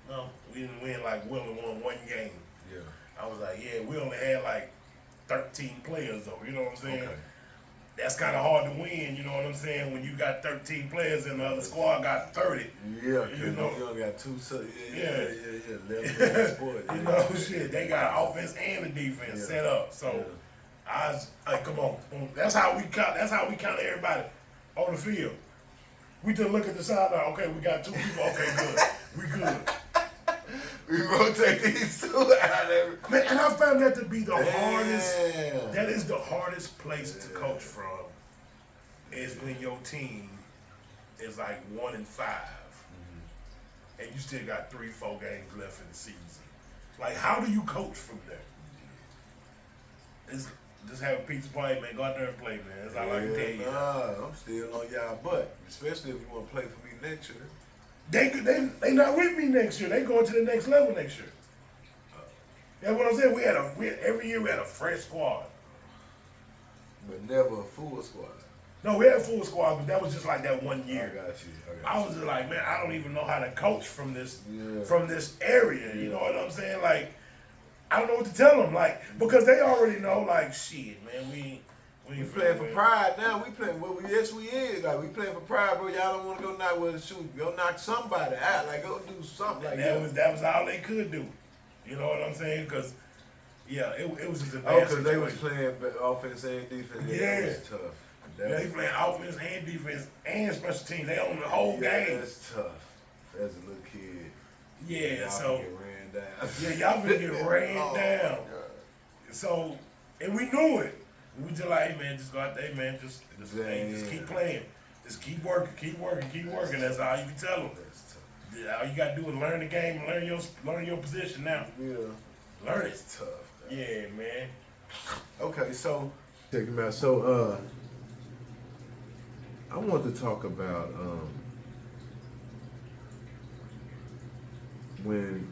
no, we didn't win. Like we only won one game. Yeah. I was like, yeah, we only had like 13 players though, you know what I'm saying? Okay. That's kind of hard to win, you know what I'm saying? When you got 13 players and the other squad got 30. Yeah, you know, you only got two. Yeah. 11 sport. You know, shit, they got an offense and a defense set up. So I was like, come on, that's how we count. That's how we count everybody on the field. We just look at the sideline. Okay, we got 2 people. Okay, good. We good. We rotate these two out every. Man, and I found that to be the hardest. That is the hardest place to coach from. Is when your team is like 1-5, and you still got 3-4 games left in the season. Like, how do you coach from there? just have a pizza play, man. Go out there and play, man. That's all I can tell you. Nah, I'm still on y'all butt, especially if you want to play for me next year. They not with me next year. They going to the next level next year. That's what I'm saying. Every year we had a fresh squad. But never a full squad. No, we had a full squad, but that was just like that one year. I got you. I was just like, man, I don't even know how to coach from this area. You know what I'm saying? Like, I don't know what to tell them. Like, because they already know, like, shit, man, we playing for pride now. We playing. Well, yes, we is. Like, we playing for pride, bro. Y'all don't want to go knock with a shoot. Go knock somebody out. Like, go do something like that. That was all they could do. You know what I'm saying? Because, yeah, it was just a bad because situation. they was playing offense and defense. Yeah. It was tough. They playing offense and defense and special teams. They own the whole game. That's tough. As a little kid. Yeah, y'all so get ran down. yeah, y'all been getting ran down. So, and we knew it. We just like, hey man, just go out there, man. Just keep playing. Just keep working. That's all you can tell them. All you gotta do is learn the game, learn your position now. Yeah. Learn it. It's tough. Man. Yeah, man. Okay, so check him out. So I want to talk about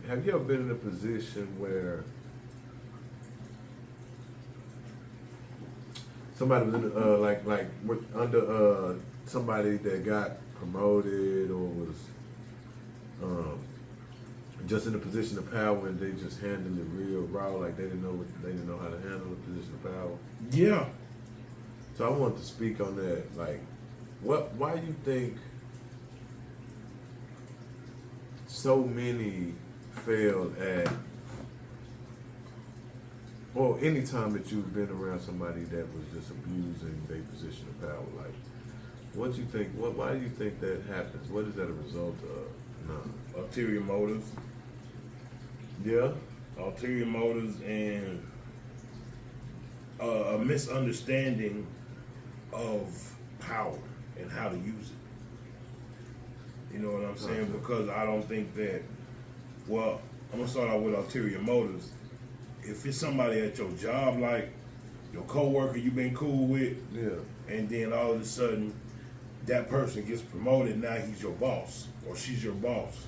have you ever been in a position where somebody was in, like under somebody that got promoted or was just in a position of power and they just handled it real raw, like they didn't know how to handle the position of power? Yeah. So I want to speak on that. Like, why you think so many fail at, or any time that you've been around somebody that was just abusing their position of power? Like, what you think? Why do you think that happens? What is that a result of? No. Ulterior motives. Yeah. Ulterior motives and a misunderstanding of power and how to use it. You know what I'm saying? Okay. Because I don't think that, well, I'm going to start out with ulterior motives. If it's somebody at your job, like your coworker you've been cool with, Yeah. and then all of a sudden that person gets promoted, now he's your boss or she's your boss.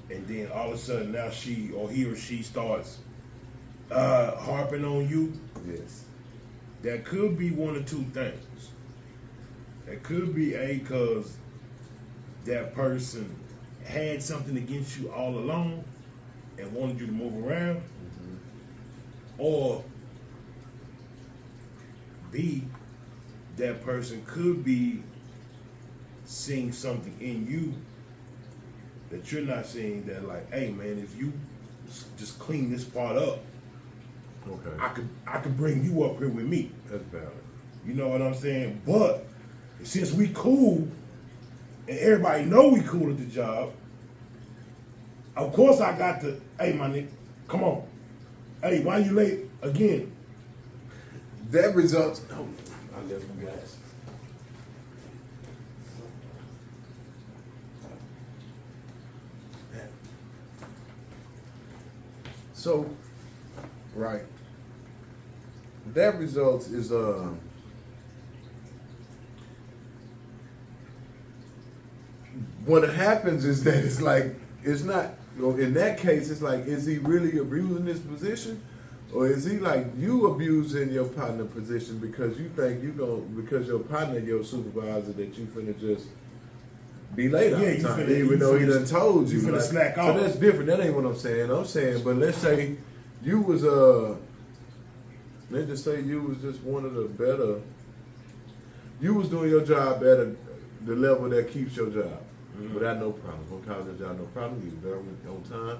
And then all of a sudden now he or she starts harping on you. Yes. That could be one of two things. It could be because that person had something against you all along and wanted you to move around. Mm-hmm. Or B, that person could be seeing something in you that you're not seeing, that like, hey man, if you just clean this part up, Okay. I could bring you up here with me. That's valid. You know what I'm saying? But since we cool and everybody know we cool at the job, of course I got to, hey my nigga, come on. Hey, why you late again? That results. Oh, I left my glasses. So, right. That results is what happens is that it's like it's not. In that case, it's like, is he really abusing his position, or is he like you abusing your partner position because you think because your partner, your supervisor, that you finna just be late all the time, even though he done told you. You finna like, slack off. So that's different. That ain't what I'm saying. I'm saying, but let's say you was let's just say you was just one of the better. You was doing your job at the level that keeps your job. Mm-hmm. Without no problem. Don't cause your job no problem. You was very on time.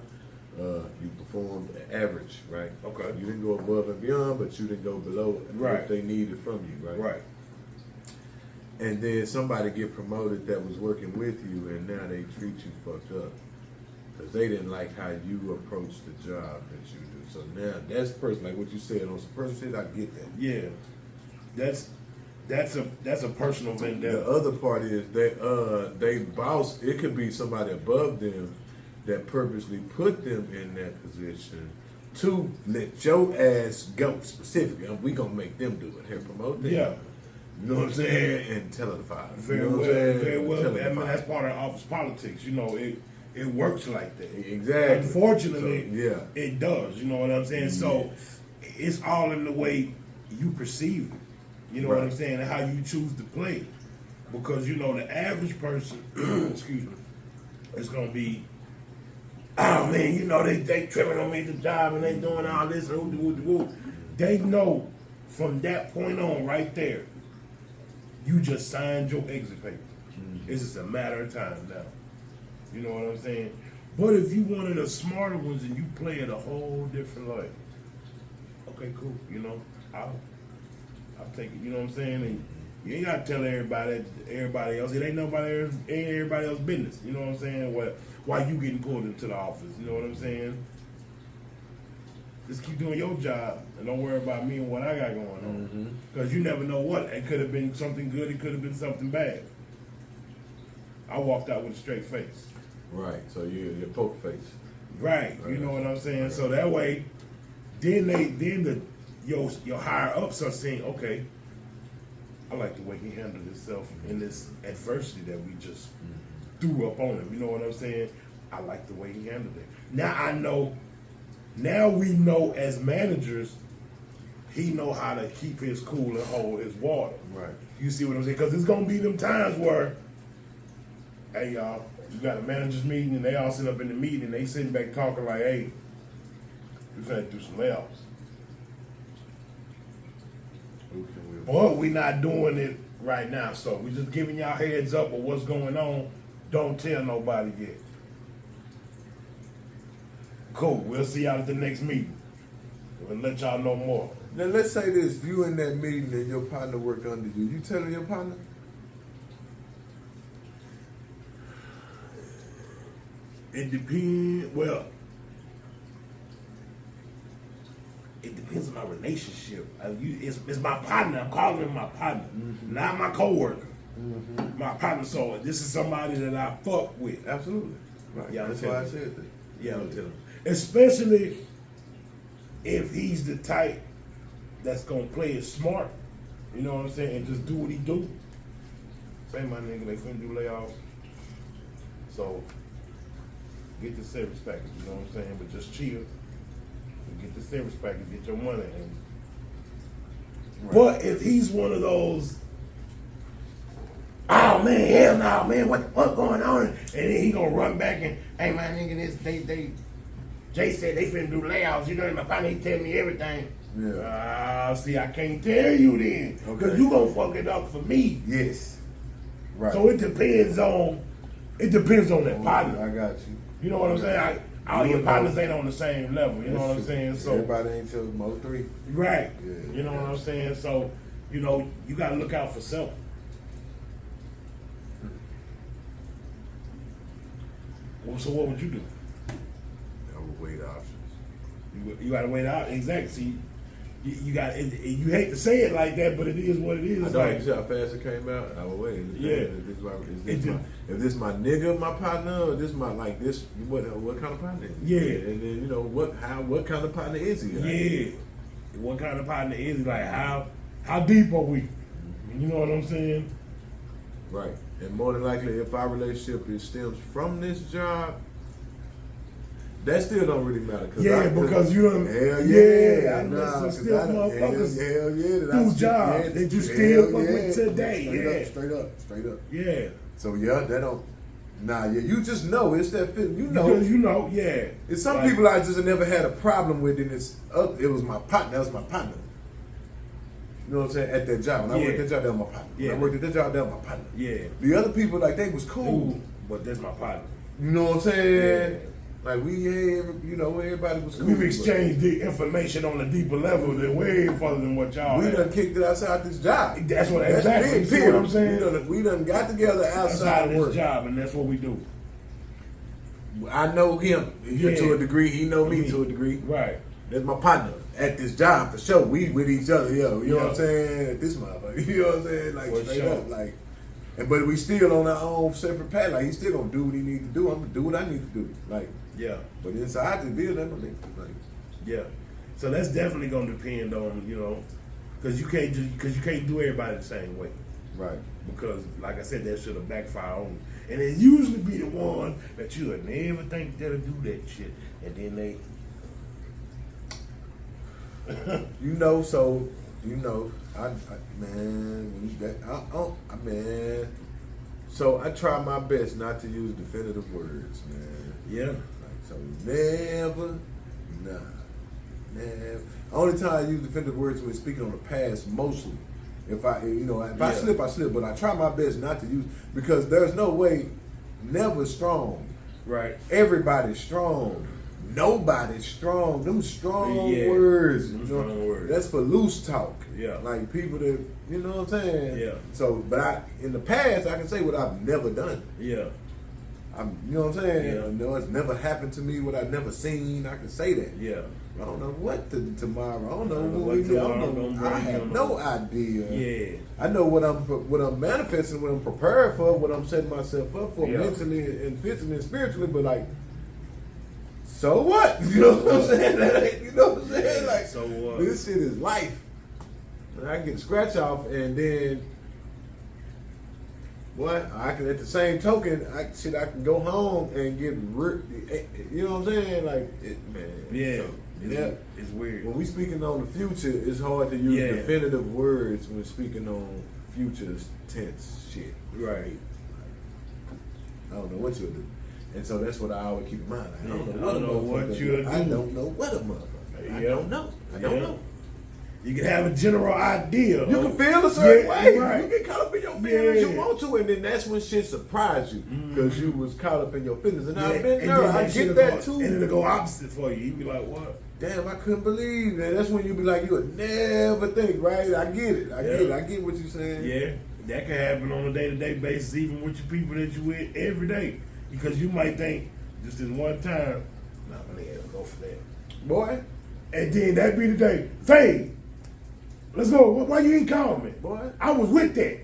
You performed average, right? Okay. You didn't go above and beyond, but you didn't go below what they needed from you, right? Right. And then somebody get promoted that was working with you, and now they treat you fucked up because they didn't like how you approached the job that you do. So now that's person, like what you said on some personal shit. I get that. Yeah, that's a personal vendetta. The other part is that they boss. It could be somebody above them that purposely put them in that position Two, let your ass go specifically. And we gonna make them do it. Here, promote them. Yeah. You know what I'm saying? And tell it fire. Very you know well, what I'm saying? very well. Tell it I mean, fire. that's part of office politics. You know, it works like that. Exactly. Unfortunately, So, yeah. it does. You know what I'm saying? So it's all in the way you perceive it. You know what I'm saying? And how you choose to play. Because, you know, the average person, excuse me, is going to be, oh, man, you know, they tripping on me at the job and they doing all this. They know from that point on right there, you just signed your exit paper. It's just a matter of time now. You know what I'm saying? But if you one of the smarter ones and you play it a whole different way, okay, cool. You know, I'll take it. You know what I'm saying? And you ain't gotta tell everybody else. It ain't everybody else's business. You know what I'm saying? Why you getting pulled into the office? You know what I'm saying? Just keep doing your job and don't worry about me and what I got going on. Because you never know what. It could have been something good. It could have been something bad. I walked out with a straight face. Right. So you're poker face. Right. You know what I'm saying? So that way, your higher ups are saying, okay, I like the way he handled himself in this adversity that we just threw up on him. You know what I'm saying? I like the way he handled it. Now we know as managers, he know how to keep his cool and hold his water. Right. You see what I'm saying? Because there's going to be them times where, hey, y'all, you got a manager's meeting and they all sit up in the meeting and they sitting back talking like, hey, we finna do some layoffs. But we not doing it right now, so we just giving y'all heads up of what's going on. Don't tell nobody yet. Cool, we'll see y'all at the next meeting. We'll let y'all know more. Now let's say this: you in that meeting and your partner work under you. You telling your partner? It depends. Well, it depends on my relationship. It's my partner. I'm calling him my partner, not my coworker. My partner. So this is somebody that I fuck with. Absolutely. Right. Yeah, that's why I said that. Yeah, I'm telling you. Especially if he's the type that's gonna play it smart. You know what I'm saying? And just do what he do. Say, my nigga, they finna do layoffs. So get the severance package. You know what I'm saying? But just chill. Get the severance package. Get your money. Right. But if he's one of those, oh man, hell no, man, what the fuck going on? And then he gonna run back and, hey, my nigga, Jay said they finna do layoffs. You know, my partner, he tell me everything. Yeah. See, I can't tell you then. Because you gonna fuck it up for me. Yes. Right. So it depends on that partner. I got you. You know what I'm saying? All your partners ain't on the same level. You know what I'm saying? So everybody ain't till Mo 3. Right. Yeah, you know what I'm saying? So, you know, you gotta look out for self. Well, so what would you do? I would weigh the options. You gotta weigh it out. Exactly. See, you got. You hate to say it like that, but it is what it is. I know. You see how fast it came out. I would wait. If this my nigga, my partner, or this my like this? What kind of partner? Is he? Yeah. And then you know what kind of partner is he? Yeah. What kind of partner is he? Like how deep are we? You know what I'm saying? Right. And more than likely, if our relationship stems from this job, that still don't really matter. Because you don't. Hell yeah. I know some still motherfuckers hell yeah. whose job that you still fuck with today. Straight up. Yeah. So yeah, that don't. Nah, yeah, you just know it's that feeling. You know, because you know, yeah. It's some people I just never had a problem with, and it was my partner. That was my partner. You know what I'm saying? At that job, when I worked at that job, that was my partner. When I worked at that job, that was my partner. Yeah. The other people, like, they was cool, but that's my partner. You know what I'm saying? Yeah. Like everybody was cool. We've exchanged the information on a deeper level than way further than what y'all. We done kicked it outside this job. That's exactly. You see what I'm saying? We done got together outside this work job, and that's what we do. I know him to a degree. He know me to a degree. Right. That's my partner at this job for sure. We with each other, yo. You know what I'm saying? At this motherfucker, you know what I'm saying? Like for straight sure. up, like. But we still on our own separate path. Like he's still gonna do what he need to do. I'm gonna do what I need to do. Like. Yeah. But inside the building, like Yeah. So that's definitely gonna depend on, you know, because you can't do everybody the same way. Right. Because, like I said, that should have backfired on you. And it usually be the one that you would never think that'll do that shit, and then they. Man. So I try my best not to use definitive words, man. Yeah. Like, so never. Only time I use definitive words when speaking on the past, mostly. If I slip, I slip. But I try my best not to use, because there's no way. Never strong. Right. Everybody's strong. Nobody's strong. Them strong words. Strong words. That's for loose talk. Yeah. Like people that, you know what I'm saying? Yeah. So, but in the past, I can say what I've never done. Yeah. You know what I'm saying? Yeah. You know, it's never happened to me, what I've never seen. I can say that. Yeah. I don't know what tomorrow. I don't know what tomorrow gonna bring. I have no idea. Yeah. I know what I'm manifesting, what I'm prepared for, what I'm setting myself up for mentally and physically and spiritually. But like, so what? You know what I'm saying? You know what I'm saying? Like, so what? This shit is life. And I can get a scratch off, and then what? I can, at the same token, I can go home and get, you know what I'm saying? Like, man. Yeah. So, it's weird. When we speaking on the future, it's hard to use definitive words when speaking on future tense shit. Right. I don't know what you'll do. And so that's what I always keep in mind. I don't know what you'll do. I don't know what a motherfucker. I don't know. I don't know. You can have a general idea. You can feel a certain way. Right. You get caught up in your feelings you want to, and then that's when shit surprised you because you was caught up in your feelings. And I've been there. I get that too. And it'll go opposite for you. You be like, what? Damn, I couldn't believe that. That's when you be like, you would never think, right? I get it. I get what you're saying. Yeah. That can happen on a day-to-day basis, even with your people that you with every day. Because you might think, just this one time, nah, my nigga ain't gonna go for that. Boy. And then that be the day. Fade. Let's go. Why you ain't calling me? Boy. I was with that.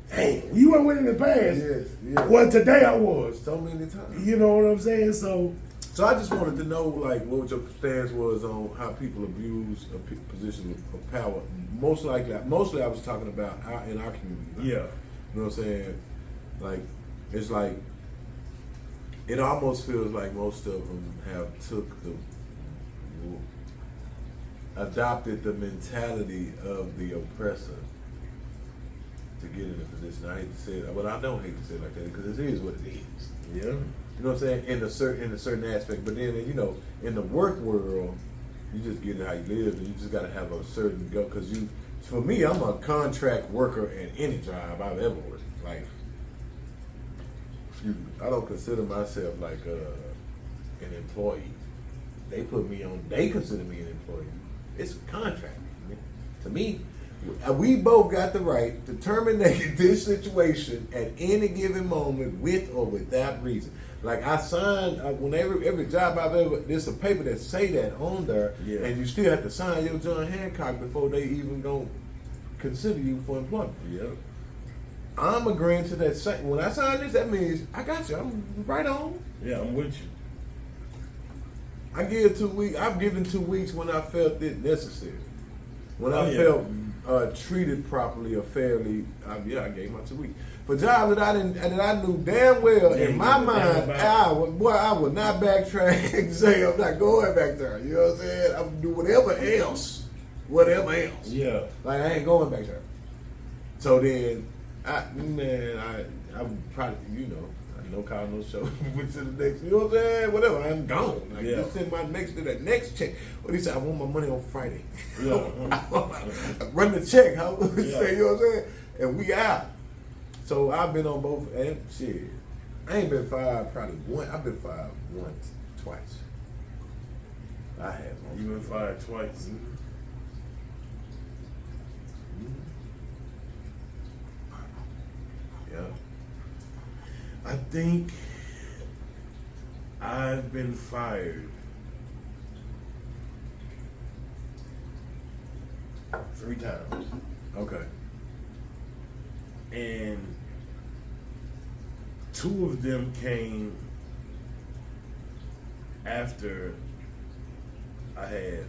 Hey, you weren't with it in the past. Yes. Well, today I was. So many times. You know what I'm saying? So I just wanted to know, like, what your stance was on how people abuse a position of power. Mostly I was talking about in our community. Like, yeah. You know what I'm saying? Like, it's like, it almost feels like most of them have adopted the mentality of the oppressor to get in a position. I hate to say it, but I don't hate to say it like that because it is what it is. Yeah. You know what I'm saying? In a certain aspect. But then, you know, in the work world, you just get it how you live, and you just got to have a certain go. Because for me, I'm a contract worker in any job I've ever worked. Like, excuse me, I don't consider myself like an employee. They consider me an employee. It's a contract. To me, we both got the right to terminate this situation at any given moment with or without reason. Like I signed, every job I've ever, there's a paper that say that on there, and you still have to sign your John Hancock before they even gonna consider you for employment. Yep. I'm agreeing to that. When I sign this, that means I got you. I'm right on. Yeah, I'm with you. I give 2 weeks. I've given 2 weeks when I felt it necessary. When I felt treated properly or fairly, I gave my 2 weeks. For jobs that I knew damn well in my mind, I would not backtrack and say I'm not going back there. You know what I'm saying? I would do whatever else. Yeah. Like I ain't going back there. So then, I would probably, no call, no show. Went to the next, you know what I'm saying? Whatever, I'm gone. Like, just send my that next check. What he said, I want my money on Friday. Yeah. Run the check, how would you say, you know what I'm saying? And we out. So I've been on both, and shit. I ain't been fired probably once. I've been fired once, twice. I have. You been fired twice. Yeah. I think I've been fired 3 times. Okay. And 2 of them came after I had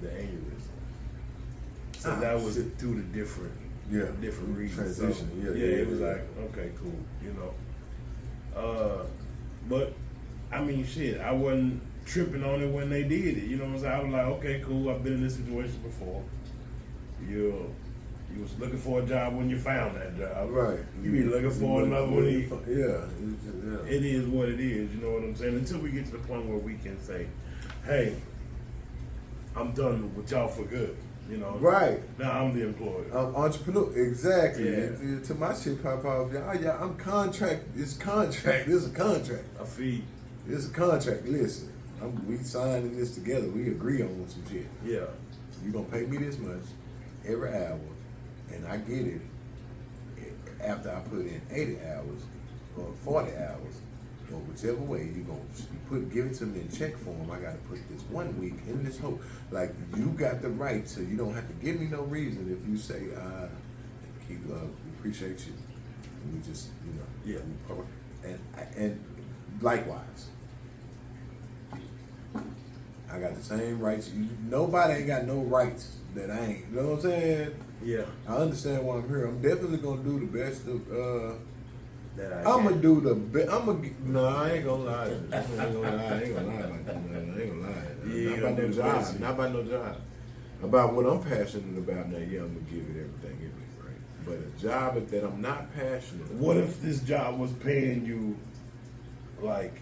the aneurysm. So that was through the different reasons. Transition. So, it was like, okay, cool, you know. But I mean, shit, I wasn't tripping on it when they did it. You know what I'm saying? I was like, okay, cool. I've been in this situation before. You was looking for a job when you found that job. Right. You be looking for another one. Yeah. It is what it is. You know what I'm saying? Until we get to the point where we can say, hey, I'm done with y'all for good. You know? Right. Now I'm the employer. I'm entrepreneur. Exactly. Yeah. To my shit pop off, I'm contract. It's contract. This is a contract. I feed. This is a contract. Listen, we signing this together. We agree on some shit. Yeah. You gonna pay me this much every hour, and I get it after I put in 80 hours or 40 hours, or whichever way you gonna give it to me in check form. I gotta put this 1 week in this hole. Like, you got the right to. You don't have to give me no reason if you say, we appreciate you. And we just, you know, and likewise. I got the same rights. Nobody ain't got no rights that I ain't. You know what I'm saying? Yeah. I understand why I'm here. I'm definitely gonna do the best of. I'm gonna do the best. No, I ain't gonna lie. I ain't gonna lie about that. I ain't gonna lie. Yeah, Not about no job. Not about no job. About what I'm passionate about now. Yeah, I'm gonna give it everything in me, right? But a job that I'm not passionate about. What if this job was paying you like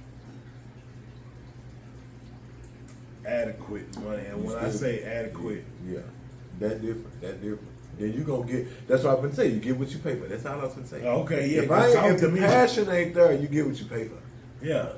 adequate money? And when I say adequate, yeah, that different. Then you gonna get. That's what I've been saying. You get what you pay for. That's all I've been saying. Okay, yeah. If the passion ain't there, you get what you pay for. Yeah.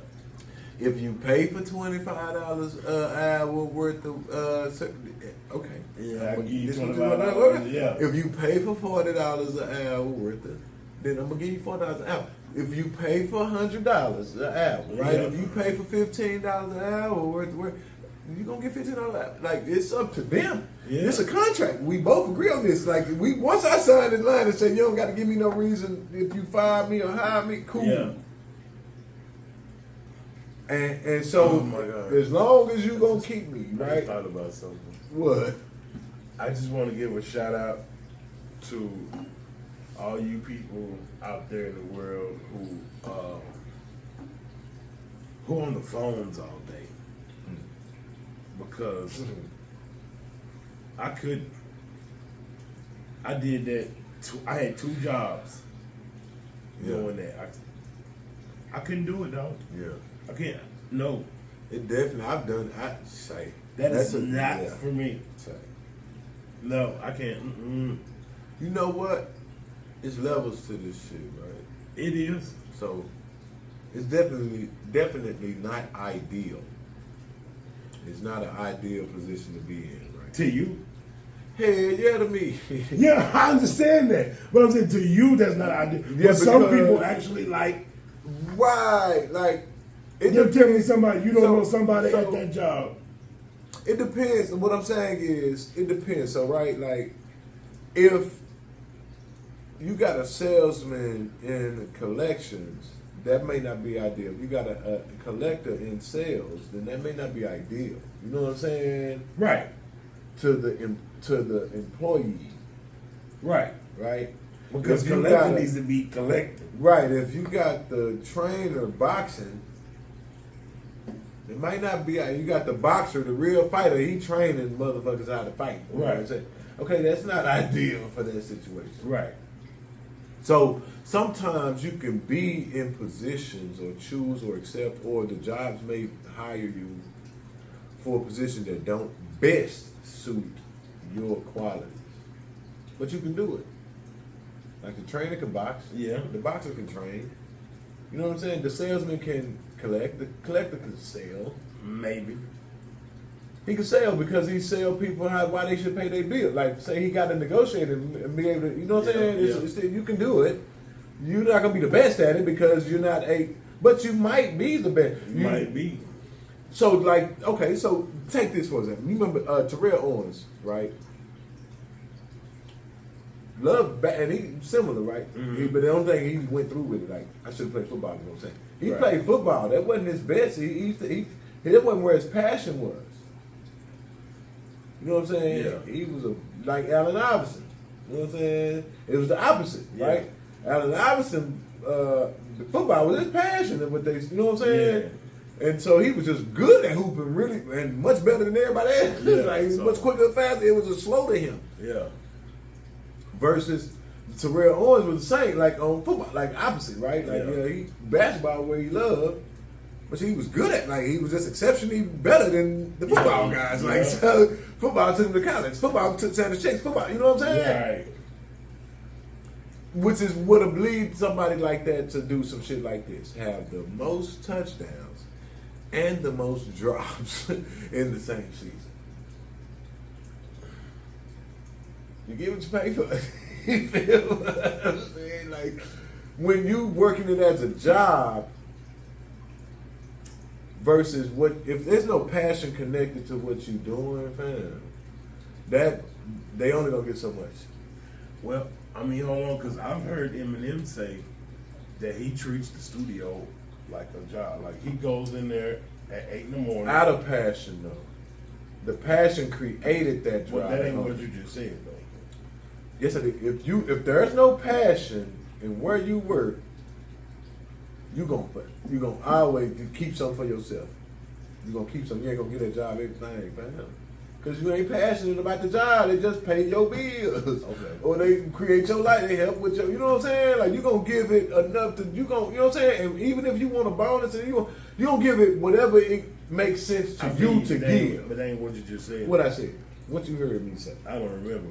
If you pay for $25 an hour worth of, okay. Yeah, I give you $25. Yeah. If you pay for $40 an hour worth of, then I'm gonna give you $40 an hour. If you pay for $100 an hour, right? Yeah. If you pay for $15 an hour worth of work, you're gonna get $15 an hour. Like, it's up to them. Yeah. It's a contract. We both agree on this. Like, once I sign this line and say you don't got to give me no reason if you fire me or hire me, cool. Yeah. And so, oh my God, as long as you gonna keep me, right? I thought about something. What? I just want to give a shout out to all you people out there in the world who on the phones all day, because I did that. I had 2 jobs doing that. I couldn't do it, though. Yeah. I can't. No. It definitely. I've done. I say that's not for me. Say. No, I can't. Mm-mm. You know what? It's levels to this shit, right? It is. So it's definitely not ideal. It's not an ideal position to be in, right? To you? Hell yeah, to me. Yeah, I understand that. But I'm saying to you, that's not ideal. Yeah, but some people actually like. Right, like. You're telling me somebody you don't know somebody at that job. It depends. What I'm saying is, it depends. So, right, like, if you got a salesman in collections, that may not be ideal. If you got a collector in sales, then that may not be ideal. You know what I'm saying? Right. To the employee. Right. Right. Because collector needs to be collected. Right. If you got the trainer boxing. It might not be. You got the boxer, the real fighter. He training motherfuckers how to fight. You know what I'm saying? Okay, that's not ideal for that situation. Right. So sometimes you can be in positions or choose or accept, or the jobs may hire you for a position that don't best suit your qualities. But you can do it. Like the trainer can box. Yeah. The boxer can train. You know what I'm saying? The salesman can collect. The collector can sell. Maybe. He can sell because he sell people why they should pay their bill. Like, say he got to negotiate and be able to, you know what I'm saying? You can do it. You're not going to be the best at it because you're not but you might be the best. You might be. So, like, okay, so take this for example. You remember Terrell Owens, right? And he similar, right? Mm-hmm. But the only thing he went through with it, like, I should have played football, you know what I'm saying? He Right. played football. That wasn't his best. That wasn't where his passion was. You know what I'm saying? Yeah. He was like Allen Iverson. You know what I'm saying? It was the opposite, right? Allen Iverson, football was his passion, and what they, you know what I'm saying? Yeah. And so he was just good at hooping, really, and much better than everybody else. Yeah, like he was much quicker and faster. It was a slow to him. Yeah. Versus Terrell Owens was the same, like on football, like opposite, right? Like he basketball where he loved, but he was good at. Like he was just exceptionally better than the football guys. Like so, football took him to college. Football took Sanders Chase. Football, you know what I'm saying? Right. Which is would have lead somebody like that to do some shit like this. Have the most touchdowns and the most drops in the same season. You get what you pay for. You feel what I'm saying? Like when you working it as a job versus what if there's no passion connected to what you doing, fam, that they only gonna get so much. Well, I mean, hold on, because I've heard Eminem say that he treats the studio like a job. Like he goes in there at 8 in the morning. Out of passion, though. The passion created that drive. But that ain't what you just said, though. Yes, I did. If there's no passion in where you work, you gonna always keep something for yourself. You gonna keep something. You ain't gonna get that job every time, fam. Because you ain't passionate about the job. They just pay your bills. Okay. Or they create your life. They help with your, you know what I'm saying? Like, you going to give it enough to, you know what I'm saying? And even if you want a bonus, you going to give it whatever it makes sense to you to give. But that ain't what you just said. What I said. What you heard me say. I don't remember.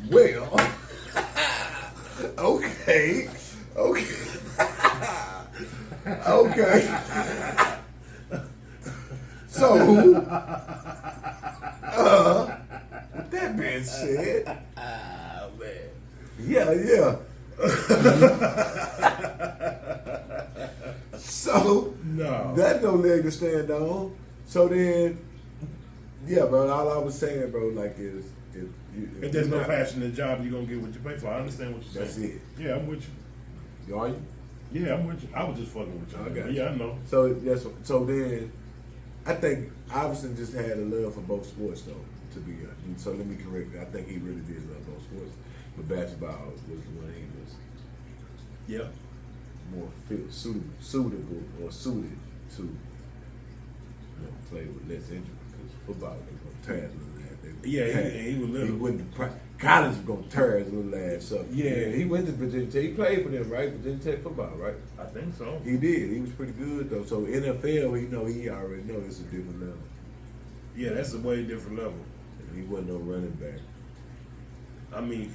well. Okay. So, with that being said, man. Yeah. So, no. that's no leg to stand on. So then, yeah, bro, all I was saying, bro, like is, if there's no passion in the job, you're going to get what you pay for. I understand what you're saying. That's it. Yeah, I'm with you. Are you? Yeah, I'm with you. I was just fucking with you. I got you. Yeah, I know. So then, I think Iverson just had a love for both sports, though. To be honest, so let me correct that. I think he really did love both sports, but basketball was when he was more suitable or suited to play with less injury because football was gonna tear his little ass. He was little. He went to college was gonna tear his little ass up. Yeah, he went to Virginia Tech. He played for them, right? Virginia Tech football, right? I think so. He did. He was pretty good though. So NFL, he already know it's a different level. Yeah, that's a way different level. And he wasn't no running back. I mean,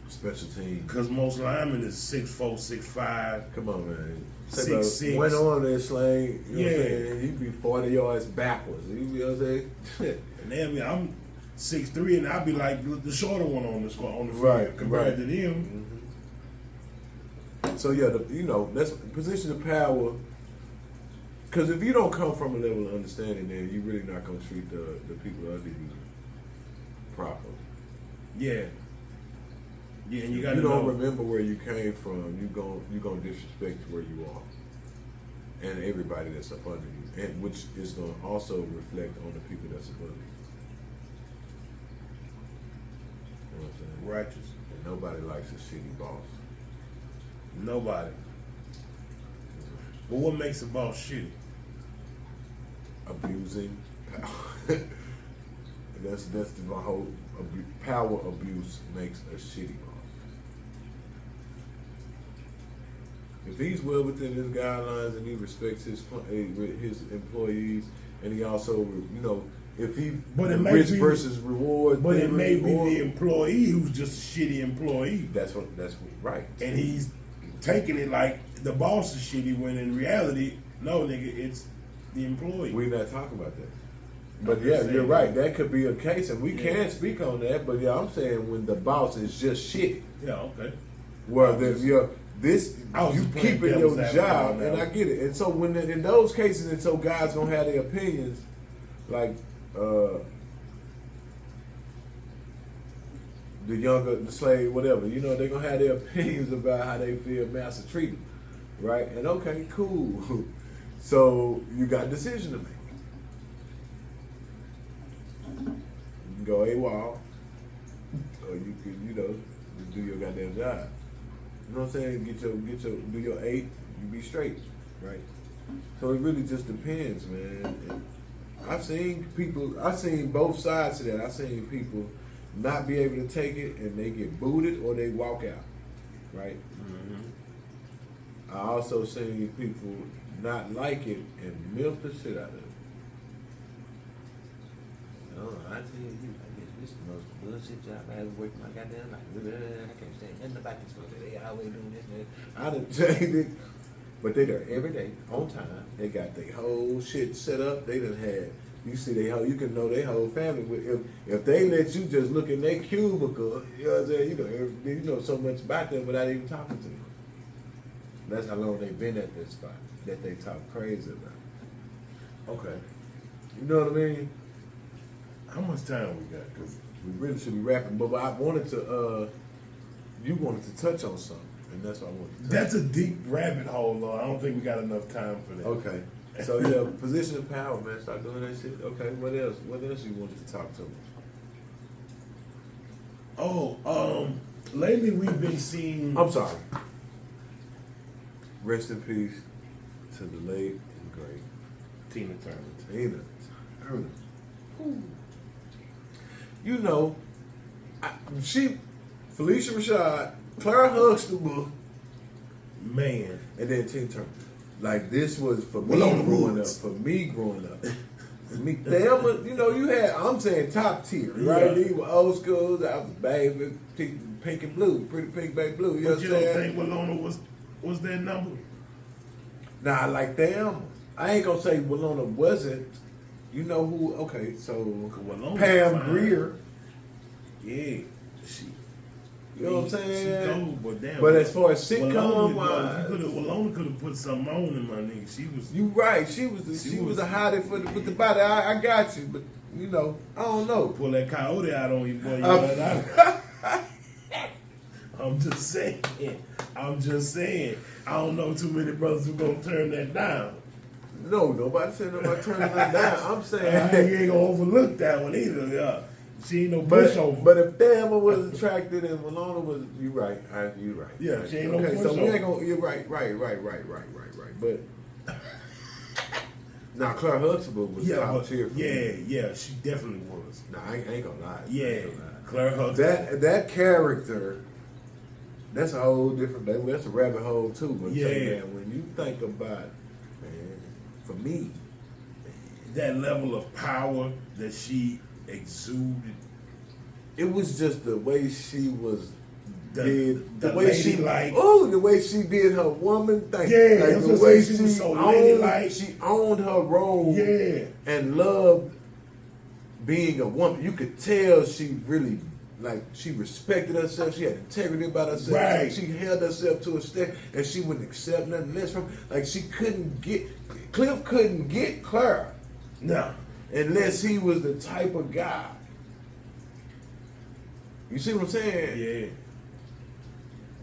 special team. Because most linemen is 6'4", 6'5". Come on, man. 6'6". Went on there, Slang. You know what I'm saying? He'd be 40 yards backwards. You know what I'm saying? And then I'm 6'3", and I'd be like the shorter one on the field right, compared to them. Mm-hmm. So yeah, that's position of power. Because if you don't come from a level of understanding, then you're really not gonna treat the people under you properly. Yeah. Yeah, and you got to don't remember where you came from. You gonna disrespect where you are, and everybody that's up under you, and which is gonna also reflect on the people that's above you. You know what I'm saying? Righteous. And nobody likes a shitty boss. Nobody. But what makes a boss shitty? Abusing power. That's my whole power abuse makes a shitty boss. If he's well within his guidelines and he respects his employees, and he also, if he risk versus reward, but it may be the employee who's just a shitty employee. That's right. And he's taking it like the boss is shitty when in reality, no, nigga, it's the employee. We're not talking about that. But yeah, you're right. That could be a case, and we can speak on that. But yeah, I'm saying when the boss is just shitty. Yeah, okay. Well, you keeping your job, and I get it. And so when in those cases, and so guys gonna have their opinions, like the younger, the slave, whatever. They're gonna have their opinions about how they feel master treated, right? And okay, cool. So you got a decision to make. can go AWOL, or you can, you know, just do your goddamn job. You know what I'm saying? Do your 8, you be straight, right? So it really just depends, man. And I've seen both sides of that. I've seen people not be able to take it and they get booted or they walk out, right? Mm-hmm. I also seen people not like it and milk the shit out of it. No, I tell you, this is the most bullshit job I ever worked in my goddamn life. I can't say nothing about this one. They always doing this, man. I done changed it, but they there every day, on time. They got their whole shit set up. They done had, you see they whole, you can know their whole family. If they let you just look in their cubicle, you know what I'm saying? You know so much about them without even talking to them. That's how long they've been at this spot that they talk crazy about. Okay. You know what I mean? How much time we got? Because we really should be rapping, but I wanted to, you wanted to touch on something, and that's what I wanted to touch. That's a deep rabbit hole, though. I don't think we got enough time for that. Okay. So, yeah, position of power, man. Start doing that shit. Okay, what else? What else you wanted to talk to me? Lately we've been seeing... I'm sorry. Rest in peace to the late and great Tina Turner. Tina Turner. Whew. You know, Felicia Rashad, Clara Huxtable, Man. and then Tina Turner. Like, this was for me Well, growing up. For me growing up. For me, Thelma, you know, you had, I'm saying top tier, right? Yeah. These were old schools. I was baby, pink and blue, pretty pink, baby blue. You know But what you I'm don't saying? think Walona was that number? Nah, like Thelma. I ain't gonna say Walona wasn't. You know who? Okay, so Walona Pam fine. Grier. Yeah. She. You know what I'm saying? She gold, but damn. But as far as sitcom Walona wise, could have put something on in my nigga. She was. you right. She was a hottie with the body. I got you, but you know, I don't know. Pull that coyote out on you, boy. You Uh, know what I'm just saying. I don't know too many brothers who gonna turn that down. No, nobody said nobody turning that down. I'm You saying, ain't gonna overlook that one either. Yeah. She ain't no but pushover. but if Thelma was attracted and Walona was, you right. You right. Yeah, right. she ain't no okay. So we pushover. ain't gonna. You're right. But now Clara Huxtable was top tier. For me. yeah, she definitely was. Nah, I ain't gonna lie. Yeah, I ain't gonna lie. Claire Huxtable. That character, that's a whole different. That's a rabbit hole too. But Yeah. man, when you think about, man, for me, That level of power that she exuded. it was just the way she was. The way she ladylike. the way she did her woman thing. Yeah, like that's the what way I'm saying. She was so owned, ladylike. she owned her role. Yeah. And loved being a woman. You could tell she really, like, she respected herself. She had integrity about herself. Right. She held herself to a step, and she wouldn't accept nothing less from. Like, Cliff couldn't get Clara No. unless he was the type of guy. You see what I'm saying? Yeah.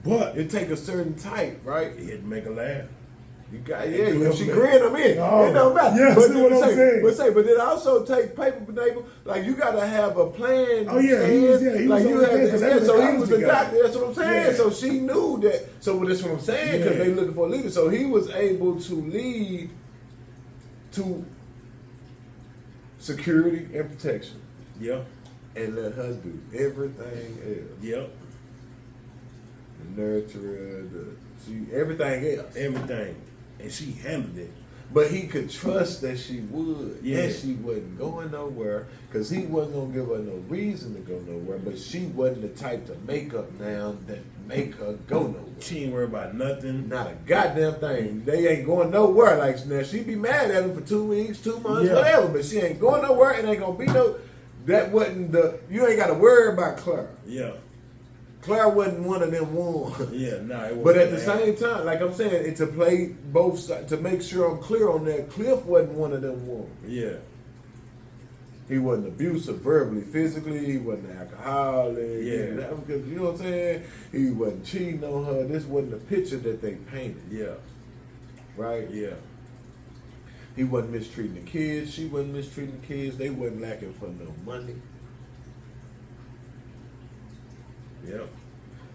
But It take a certain type, right? it had to make her laugh. You got Cliff if she made- grin, I'm in. Oh, It don't matter. yeah, see what I'm saying? But it also take paper, neighbor. Like you gotta have a plan. Oh, yeah, he was like on you the had plan, to, 'cause they was so in he college was the together. doctor. That's what I'm saying. Yeah. So she knew that. So that's what I'm saying because Yeah. they looking for a leader. So he was able to lead to security and protection, Yep. and let her do everything else. Yep. The nurturer, everything else. Everything. And she handled it. But he could trust that she would. Yeah. And she wasn't going nowhere because he wasn't going to give her no reason to go nowhere. But she wasn't the type to make up now that make her go nowhere. She ain't worried about nothing. Not a goddamn thing. They ain't going nowhere. Like, now she be mad at him for 2 weeks, 2 months, Yeah. whatever. But she ain't going nowhere and ain't going to be no. That wasn't you ain't got to worry about Clara. Yeah. Claire wasn't one of them ones. Yeah, nah, it wasn't. But at the same time, like I'm saying, it's to play both sides, to make sure I'm clear on that, Cliff wasn't one of them ones. Yeah. He wasn't abusive verbally, physically, he wasn't an alcoholic. Yeah. Because, you know what I'm saying? He wasn't cheating on her. This wasn't the picture that they painted. Yeah. Right? Yeah. He wasn't mistreating the kids. She wasn't mistreating the kids. They wasn't lacking for no money. Yep.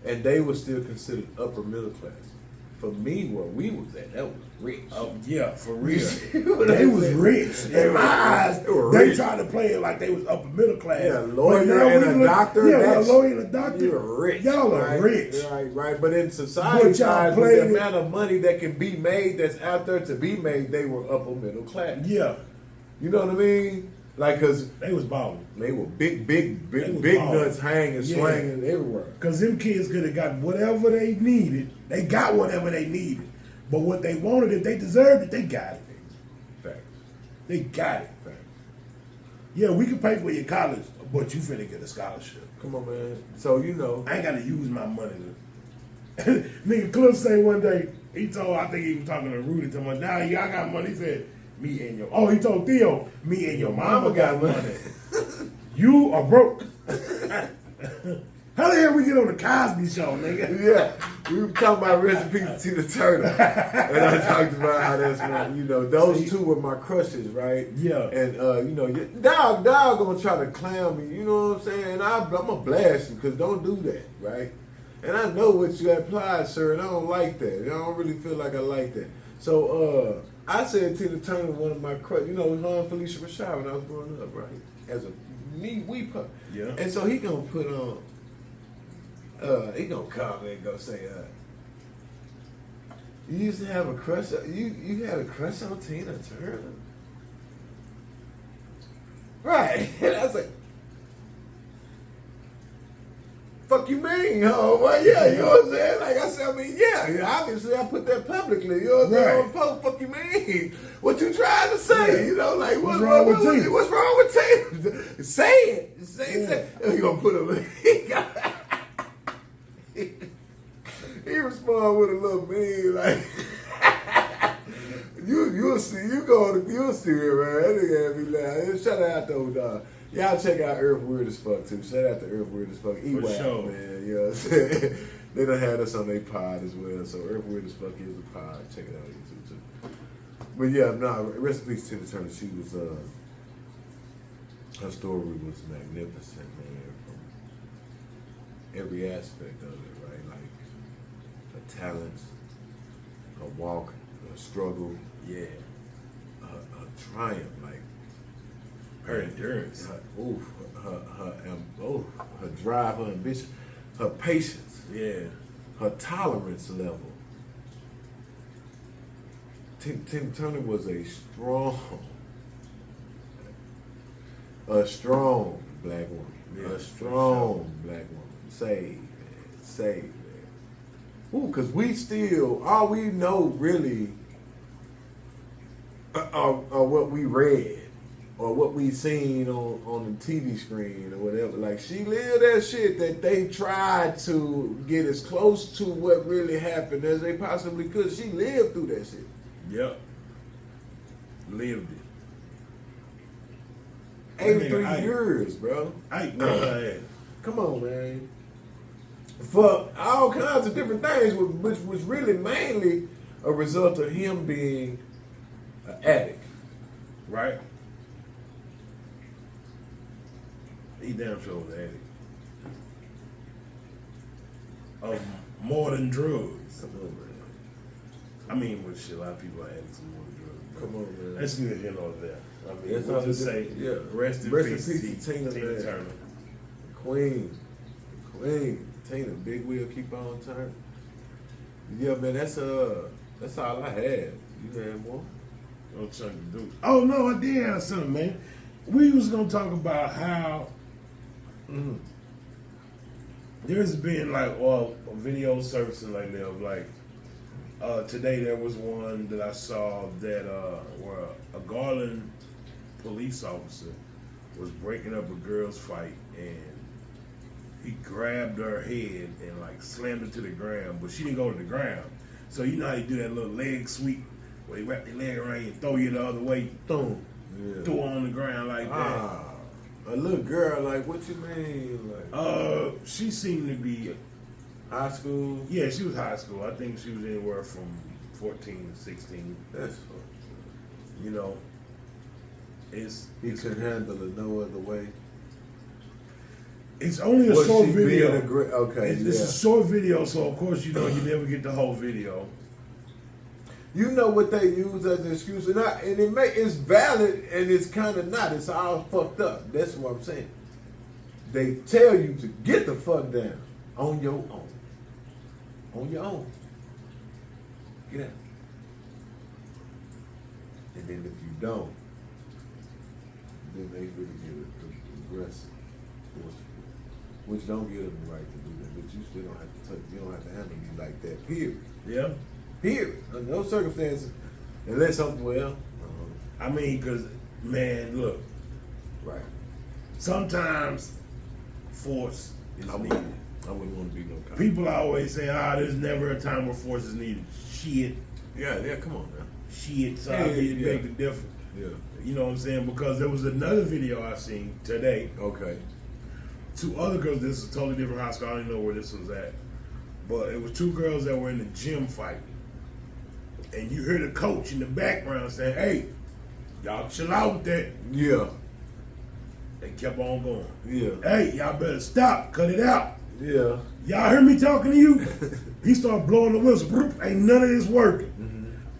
And they were still considered upper middle class. For me, where we was at, that was rich. Yeah, for real. They was rich. In my eyes, they tried to play it like they was upper middle class. Yeah, lawyer and a doctor. Yeah, a lawyer and a doctor. You're rich. Y'all are rich. Right. But in society, with the amount of money that can be made that's out there to be made, they were upper middle class. Yeah. You know what I mean? Like, cause they was balling. They were big nuts hanging, swinging everywhere. Cause them kids could have got whatever they needed. They got whatever they needed. But what they wanted, if they deserved it, they got it. Facts. They got it. Facts. Yeah, we can pay for your college, but you finna get a scholarship. Come on, man. So I ain't gotta use my money. Nigga Cliff say one day, I think he was talking to Rudy, talking about, now y'all got money. He said, me and he told Theo, me and your mama got money. You are broke. How the hell we get on the Cosby Show, nigga? Yeah, we were talking about recipe to Tina Turner, and I talked about how that's one. Those two were my crushes, right? Yeah. And dog gonna try to clown me. You know what I'm saying? And I'm gonna blast you because don't do that, right? And I know what you applied, sir, and I don't like that. I don't really feel like I like that. So I said Tina Turner was one of my crushes. Her and Felicia Rashad when I was growing up, right? As a we pup. Yeah. And so he gonna put on. He gonna call me and go say, you used to have a crush. You had a crush on Tina Turner, right? And I was like, "Fuck you mean, ho? Well, yeah, you know what I'm saying? Like I said, yeah. Obviously, I put that publicly. You know what I'm saying? On post, fuck you mean? What you trying to say? Yeah. Like what's wrong with Tina? What's wrong with Tina? Say it. Say. You gonna put a He respond with a little mean like you'll see it, man. That nigga had me laughing. Shout out though, y'all check out Earth Weird as Fuck too. Shout out to Earth Weird as Fuck. For sure. Man. You know what I'm saying? They done had us on their pod as well. So Earth Weird as Fuck is a pod. Check it out on YouTube too. But yeah, rest in peace to Tina Turner. She was her story was magnificent, man, from every aspect of it. Her talents, her walk, her struggle, her triumph, like her endurance, her drive, her ambition, her patience, her tolerance level. Tina Turner was a strong black woman, a strong black woman. Saved. Ooh, because all we know really are what we read or what we seen on the TV screen or whatever. Like, she lived that shit that they tried to get as close to what really happened as they possibly could. She lived through that shit. Yep. Lived it. 83 years, bro. Come on, man. For all kinds of different things, which was really mainly a result of him being an addict. Right? He damn sure was an addict. Of more than drugs. Come on, man. I mean, a lot of people are addicts of more than drugs. Come on, man. That's neither here nor there. I mean, That's we'll just say, rest in peace to Tina Turner. Queen. Tina, big wheel, keep on turning. Yeah, man, that's all I had. You had more? No chunk of dude. Oh no, I did have something, man. We was gonna talk about how there's been a video surfacing like that of today there was one that I saw that where a Garland police officer was breaking up a girl's fight and he grabbed her head and slammed her to the ground, but she didn't go to the ground. So you know how you do that little leg sweep where you wrap your leg around you and throw you the other way, throw her on the ground like that. A little girl, what you mean? She seemed to be high school. Yeah, she was high school. I think she was anywhere from 14 to 16. That's fucked. You know, he couldn't handle it no other way. It's only a Was short she video. being okay, It's a short video, so of course you never get the whole video. You know what they use as an excuse, and it's valid, and it's kind of not. It's all fucked up. That's what I'm saying. They tell you to get the fuck down on your own. On your own. Get out. And then if you don't, then they really get aggressive, forceful, which don't give them the right to do that. But you still don't have to touch. You don't have to handle me like that. Period. Yeah. Period. Under no circumstances, unless something well. I mean, because man, look. Right. Sometimes force is needed. I wouldn't want to be no cop. People always say, there's never a time where force is needed. Shit. Yeah, come on now. Shit, so Yeah, I need to yeah. make the difference. Yeah. You know what I'm saying? Because there was another video I seen today. Okay. Two other girls, this is a totally different high school. I don't even know where this was at. But it was two girls that were in the gym fighting. And you hear the coach in the background saying, hey, y'all chill out with that. Yeah. They kept on going. Yeah. Hey, y'all better stop. Cut it out. Yeah. Y'all hear me talking to you? He started blowing the whistle. Broop, ain't none of this working.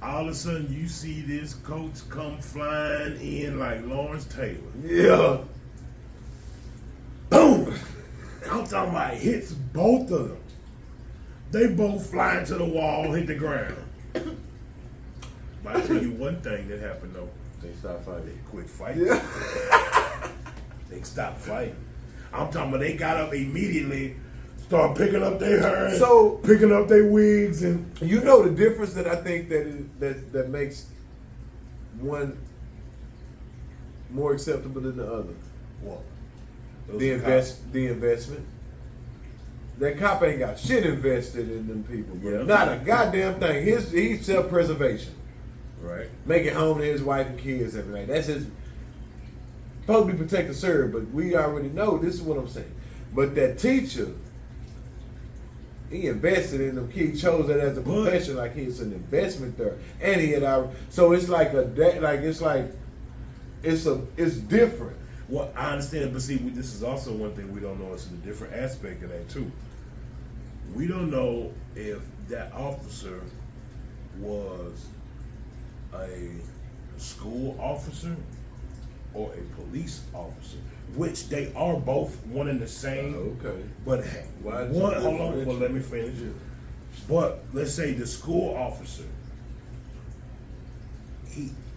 All of a sudden, you see this coach come flying in like Lawrence Taylor. Yeah. Boom! I'm talking about it hits both of them. They both fly into the wall, hit the ground. But I tell you one thing that happened though. They stop fighting. They quit fighting. Yeah. They stopped fighting. I'm talking about they got up immediately, started picking up their hair, So- picking up their wigs, and You know the difference that I think that makes one more acceptable than the other. what? The investment. That cop ain't got shit invested in them people, bro. Yeah. Not a goddamn thing. He's self-preservation. Right. Make it home to his wife and kids every night. That's his supposed to be protect and serve, but we already know this is what I'm saying. But that teacher, he invested in them kids, chose that as a profession, like it's an investment there. And he had so it's like it's different. Well, I understand, but see, this is also one thing we don't know. It's a different aspect of that too. We don't know if that officer was a school officer or a police officer, which they are both one and the same. Okay. But Why one, did you hold on, differentiate? well, let me finish. But let's say the school officer,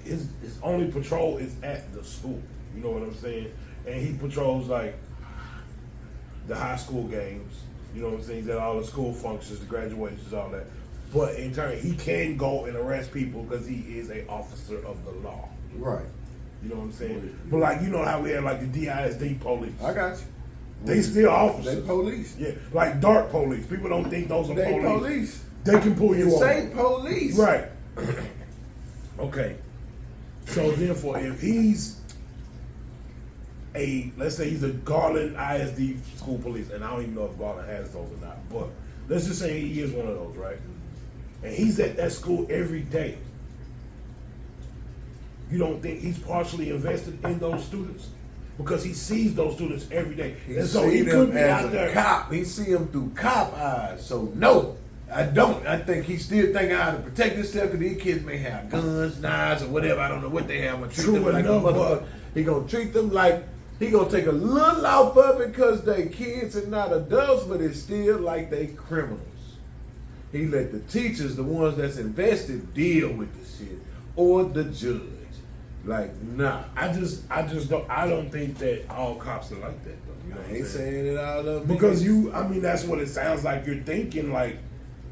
his only patrol is at the school. You know what I'm saying? And he patrols like the high school games. You know what I'm saying? He's at all the school functions, the graduations, all that. But in turn, he can go and arrest people because he is an officer of the law. Right. You know what I'm saying? But like, you know how we have like the DISD police. I got you. They still officers. They police. Yeah, like dark police. People don't think those are They police. police. They can pull you You over. say police. Right. Okay. So therefore, if he's let's say he's a Garland ISD school police, and I don't even know if Garland has those or not, but let's just say he is one of those, right? And he's at that school every day. You don't think he's partially invested in those students? Because he sees those students every day. He And so see he could them be as out a there. cop. He see them through cop eyes. So no, I don't. I think he still thinking how to protect himself because these kids may have guns, knives, or whatever. I don't know what they have. I'm gonna treat True them like a enough, motherfucker. He gonna treat them like he gonna take a little off of it because they kids and not adults, but it's still like they criminals. He let the teachers, the ones that's invested, deal with the shit, or the judge. Like, nah. I don't think that all cops are like that though. You know what I ain't I'm saying? saying it all up. Because that's what it sounds like you're thinking, like,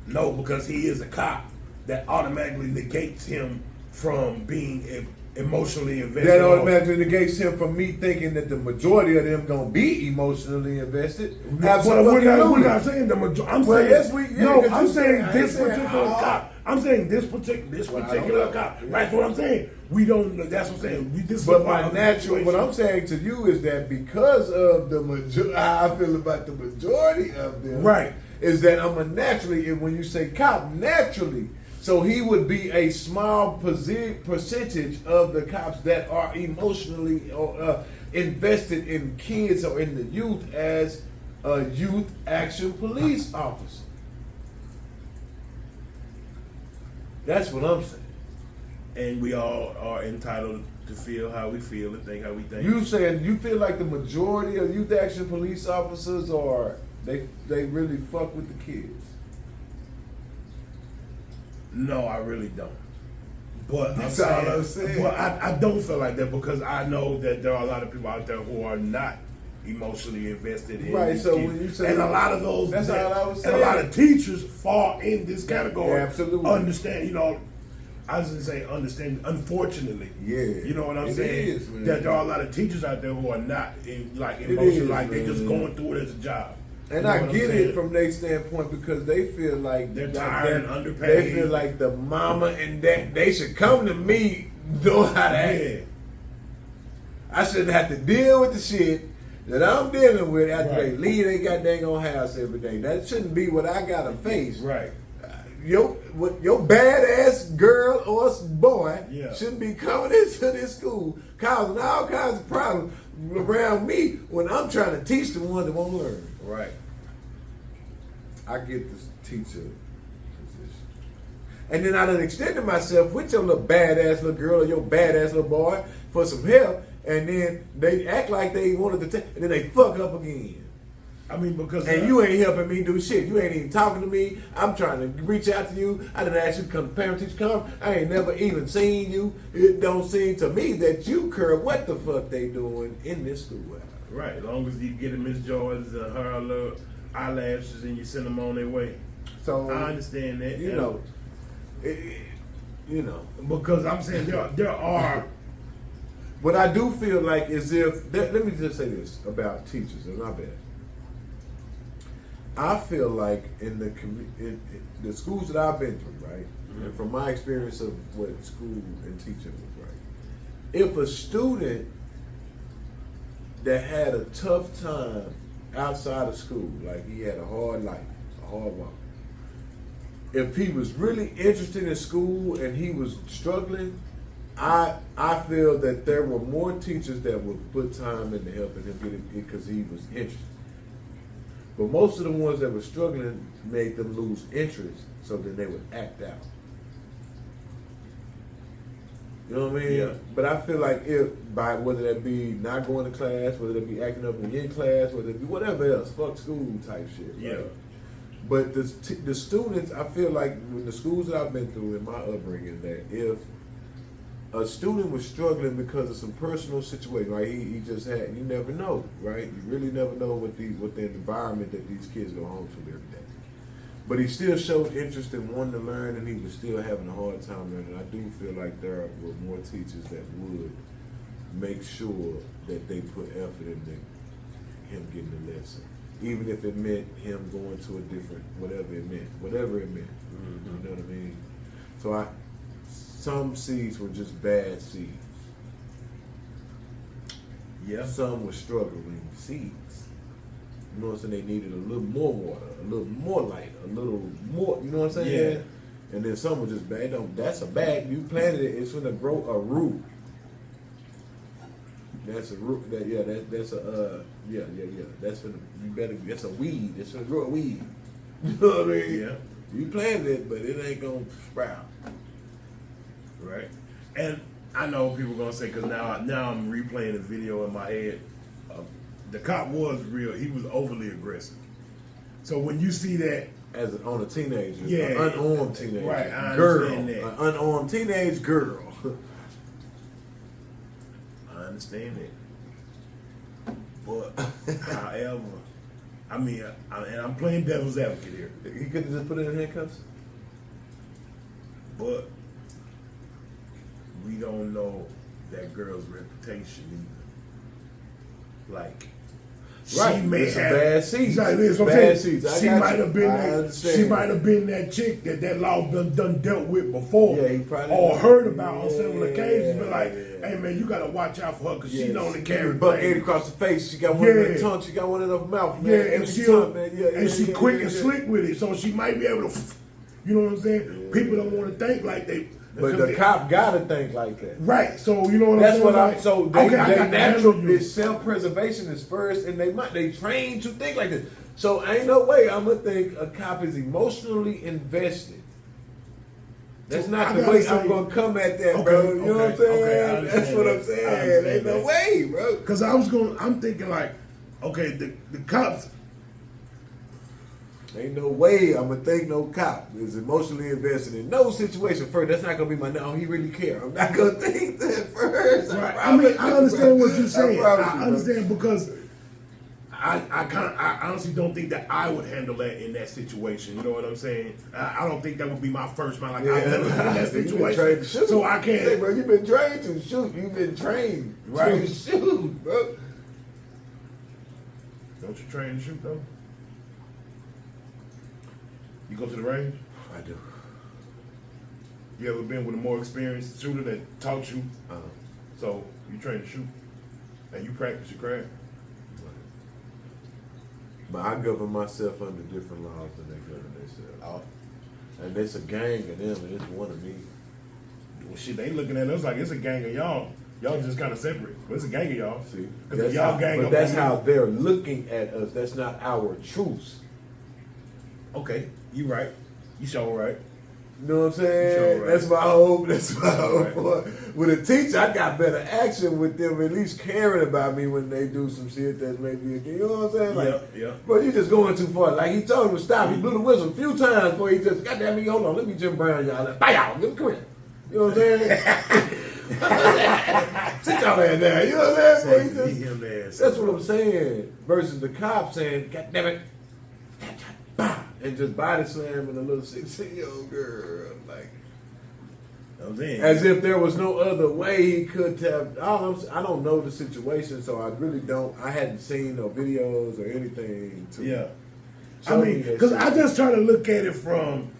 no, because he is a cop, that automatically negates him from being emotionally invested. That automatically negates him from me thinking that the majority of them gonna be emotionally invested. But we're not saying the majority. I'm Well, saying yes, we- yeah, no. 'cause I'm you saying said- I this ain't saying particular all. cop. I'm saying this Well, I don't particular know. cop. Yeah. That's what I'm saying. We don't. That's what I'm saying. This is But a my part of the natural, what I'm situation. saying to you is that because of the how I feel about the majority of them, Right. is that I'm a naturally, and when you say cop, naturally, so he would be a small percentage of the cops that are emotionally invested in kids or in the youth as a youth action police officer. That's what I'm saying. And we all are entitled to feel how we feel and think how we think. You saying you feel like the majority of youth action police officers are they really fuck with the kids? No, I really don't. But That's all I'm saying. But I don't feel like that because I know that there are a lot of people out there who are not emotionally invested in Right, these so kids. when you say and a lot of those, that's all I was and a lot of teachers fall in this category. Yeah, absolutely. Understand, I was gonna say understand. Unfortunately, Yeah, you know what I'm it saying. is, man. That there are a lot of teachers out there who are not emotional, is, like they're just man. going through it as a job. And You know I what I'm get saying? it from their standpoint because they feel like They're tired and underpaid. They feel like the mama and dad, they should come to me know how to act. Yeah. I shouldn't have to deal with the shit that I'm dealing with after they Right. leave their goddamn own house every day. That shouldn't be what I gotta face. Right. Your badass girl or boy Yeah. shouldn't be coming into this school causing all kinds of problems around me when I'm trying to teach the ones that won't learn. Right. I get this teacher position. And then I done extended myself with your little badass little girl or your badass little boy for some help, and then they act like they wanted to take, and then they fuck up again. I mean, because And you ain't helping me do shit. You ain't even talking to me. I'm trying to reach out to you. I didn't ask you to come to parent-teacher conference. I ain't never even seen you. It don't seem to me that you care what the fuck they doing in this schoolhouse. right. As long as you get a Miss Jordan's and her little eyelashes and you send them on their way. So I understand that. you know, because I'm saying there are. what I do feel like is if let me just say this about teachers, and my bad. I feel like in the schools that I've been through, right, and from my experience of what school and teaching was, right, if a student that had a tough time outside of school, like he had a hard life, a hard walk, if he was really interested in school and he was struggling, I feel that there were more teachers that would put time into helping him get it because he was interested. But most of the ones that were struggling made them lose interest, so then they would act out. You know what I mean? Yeah. But I feel like whether that be not going to class, whether that be acting up when you're in class, whether it be whatever else, fuck school type shit. Right? Yeah. But the students, I feel like when the schools that I've been through in my upbringing, that if a student was struggling because of some personal situation, right? He just had, you never know, right? You really never know what the environment that these kids go home to every day. But he still showed interest in wanting to learn, and he was still having a hard time learning. I do feel like there were more teachers that would make sure that they put effort into him getting the lesson, even if it meant him going to a different, whatever it meant. Mm-hmm. You know what I mean? So some seeds were just bad seeds. Yeah. Some were struggling seeds. You know what I'm saying? They needed a little more water, a little more light, a little more, you know what I'm saying? Yeah. And then some were just bad. That's a bag. You planted it, it's gonna grow a root. That's a root. That's a That's for that's a weed. It's gonna grow a weed. You know what I mean? Yeah. You planted it, but it ain't gonna sprout. Right. And I know people gonna say, because now I'm replaying the video in my head. The cop was real. He was overly aggressive. So when you see that, On a teenager, Yeah. an unarmed teenager, Right, I girl, understand that. an unarmed teenage girl. I understand that. But however, I mean, and I'm playing devil's advocate here. He could have just put it in handcuffs. But we don't know that girl's reputation either. Like, Right, she may it's a have bad seeds. Exactly, that's what I'm Bad saying. seeds. I She got might you. have been I that. understand. She might have been that chick that law done dealt with before, Yeah, he probably or did. heard about on several Yeah, occasions. But like, yeah. hey man, you gotta watch out for her because she's known to carry buck things. eight across the face. She got one in her Yeah. tongue. She got one in her mouth. Man. Yeah, and Every she'll time, man. and she quick and slick with it, so she might be able to. You know what I'm saying? Yeah. People don't want to think like But the cop gotta think like that. Right. So you know what That's I'm saying? what I'm. Like, So okay, I they got the natural handle you. is self-preservation is first, and they train to think like this. So ain't no way I'm gonna think a cop is emotionally invested. That's So not I the gotta way say- I'm gonna come at that, Okay, bro. You know what I'm okay, saying? okay, I understand That's what I'm that. I saying. understand Ain't no that. way, bro. Because I'm thinking like, okay, the cops. Ain't no way I'm gonna think no cop is emotionally invested in no situation first. That's not gonna be my no. He really care. I'm not gonna think that first. Right. I mean, I understand what you're saying. promise you, I bro. understand because I honestly don't think that I would handle that in that situation. You know what I'm saying? I don't think that would be my first mind. Like I handle it in that You've been situation. trained to shoot. So I can't. Hey, bro, you've been trained to shoot. You've been trained Right. to shoot, bro. Don't you train to shoot though? You go to the range? I do. You ever been with a more experienced shooter that taught you? Uh-huh. So you train to shoot, and you practice your craft. But I govern myself under different laws than they govern themselves. Oh, And it's a gang of them, and it's one of me. well, shit, they looking at us like it's a gang of y'all. Y'all just kind of separate, but it's a gang of y'all. See, Because y'all gang but up that's on how you. they're looking at us. That's not our truths. Okay, you right. You sure right. You know what I'm saying? Sure, right. That's my hope. That's my hope. Right. For with a teacher, I got better action with them, at least caring about me when they do some shit that's maybe you know what I'm saying? Like, Yeah. bro, you just going too far. Like he told him to stop. He blew the whistle a few times before he just, goddamn me, hold on, let me Jim Brown y'all. Like, bye y'all, give me come here. You know what I'm saying? Sit y'all there now. You know what I'm saying? Boy, he just- that's what I'm saying. Versus the cop saying, God damn it, and just body slamming a little 16-year-old girl. Like, as if there was no other way he could have. I don't know the situation, so I really don't. I hadn't seen no videos or anything. I mean, because I just try to look at it from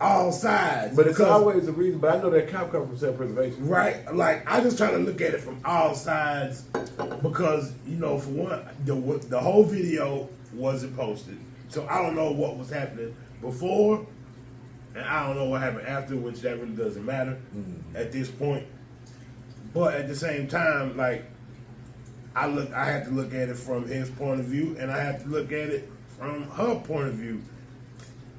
all sides. But it's always a reason. But I know that cop comes from self-preservation. Right, like I just try to look at it from all sides because you know, for one, the whole video wasn't posted, so I don't know what was happening before, and I don't know what happened after, which that really doesn't matter at this point. But at the same time, like I had to look at it from his point of view, and I have to look at it from her point of view.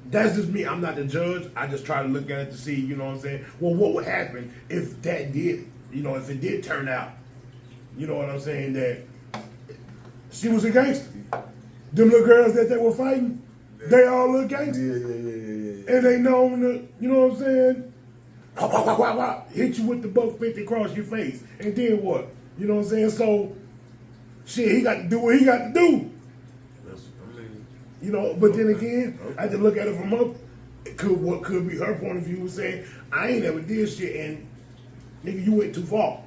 That's just me. I'm not the judge. I just try to look at it to see, you know what I'm saying? Well, what would happen if that did, you know, if it did turn out, you know what I'm saying, that she was a gangster. Them little girls that they were fighting, they all look gangster. Yeah. And they known to, you know what I'm saying? Hit you with the $150 across your face. And then what? You know what I'm saying? So, shit, he got to do what he got to do. You know, but then again, I had to look at it from her, what could be her point of view, was saying, I ain't never did shit, and nigga, you went too far.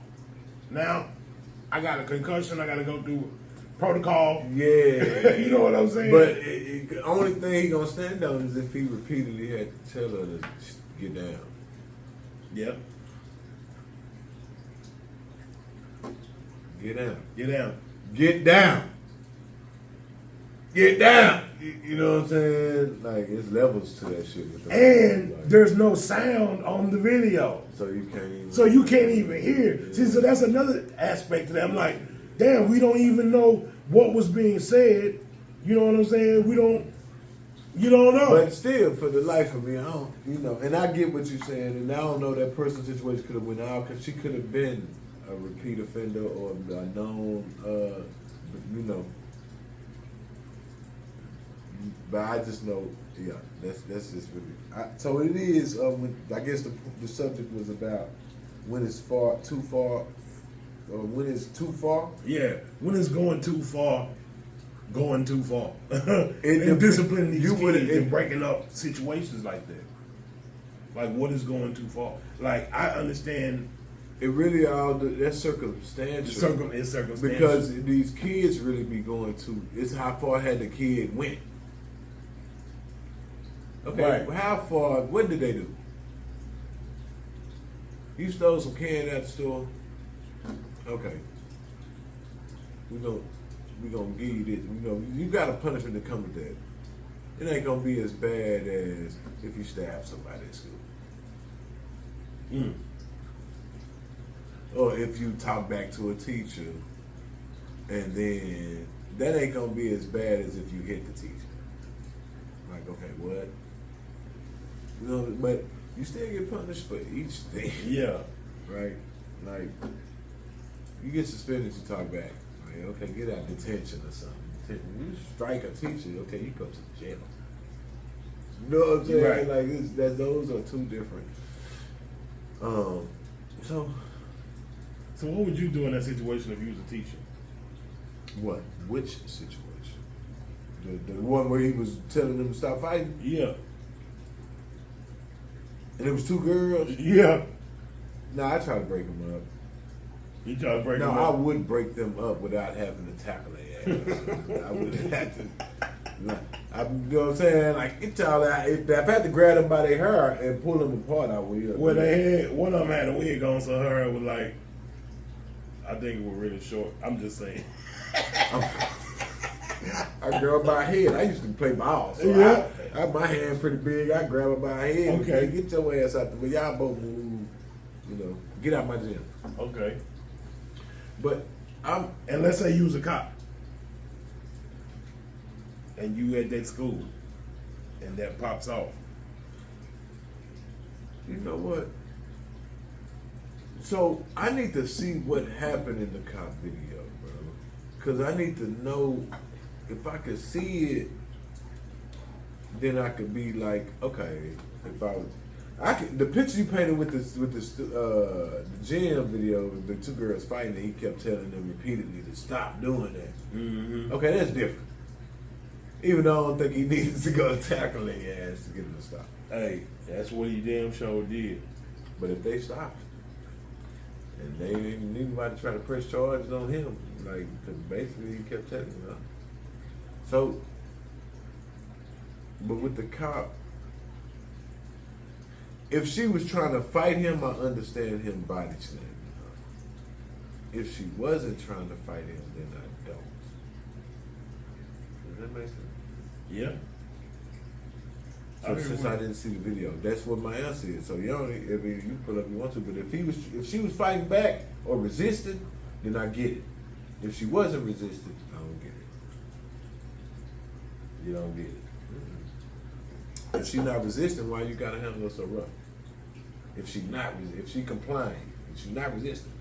Now, I got a concussion, I got to go through protocol. Yeah. You know what I'm saying? But the only thing he gonna stand on is if he repeatedly had to tell her to get down. Yeah. Get down. Get down. Get down. Get down. You know what I'm saying? Like, it's levels to that shit. With And like, there's no sound on the video. so you can't even. Hear. Yeah. See, so that's another aspect to that. I'm like, damn, we don't even know what was being said. You know what I'm saying? You don't know. But still, for the life of me, I don't, you know, and I get what you're saying, and I don't know that person's situation could have went out, because she could have been a repeat offender or a known, you know. But I just know, yeah, that's just really. So it is. I guess the subject was about when it's too far, or when it's too far. Yeah, when it's going too far. And It disciplining these you kids and breaking up situations like that. Like, what is going too far? Like, I understand. It really that's circumstantial. It's circumstantial. Because these kids really be going to. It's how far had the kid went. Okay, Right. How far? What did they do? You stole some candy at the store. Okay, we gonna give you this. You know, you got a punishment to come with that. It ain't gonna be as bad as if you stab somebody at school. Or if you talk back to a teacher, and then that ain't gonna be as bad as if you hit the teacher. Like, okay, what? You know, but you still get punished for each thing. Yeah. Right? Like, you get suspended, you talk back. Like, okay, get out of detention or something. You strike a teacher, okay, you go to jail. You know what I'm saying? Right. Like, those are two different. So what would you do in that situation if you was a teacher? What? Which situation? The one where he was telling them to stop fighting? Yeah. And it was two girls? Yeah. Nah, I try to break them up. You try to break No, them I up? would break them up without having to tackle their ass. I wouldn't have to. You know what I'm saying? Like, if I had to grab them by their hair and pull them apart, I would. Well, they had, one of them had a wig on, so her hair was like, I think it was really short. I'm just saying. I grab her by her head. I used to play ball, so Yeah. I my hand pretty big. I grab her by her head. Okay. Get your ass out the way. Y'all both move. You know, get out my gym. Okay. But And let's say you was a cop. And you at that school. And that pops off. you know what? So I need to see what happened in the cop video, bro. Because I need to know if I could see it. Then I could be like, okay, if I could, the picture you painted with the gym video, the two girls fighting, and he kept telling them repeatedly to stop doing that. Mm-hmm. Okay, that's different. Even though I don't think he needed to go tackle their ass to get them to stop. Hey, that's what he damn sure did. But if they stopped, and they didn't need anybody to try to press charges on him, like, because basically he kept telling them. So, but with the cop, if she was trying to fight him, I understand him body slamming her. If she wasn't trying to fight him, then I don't. Does that make sense? Yeah. So since I didn't see the video, that's what my answer is. So you only, I mean, you pull up if you want to, but if she was fighting back or resisting, then I get it. If she wasn't resisting, I don't get it. You don't get it. If she not resisting, why you gotta handle her so rough? If she complying, if she not resisting.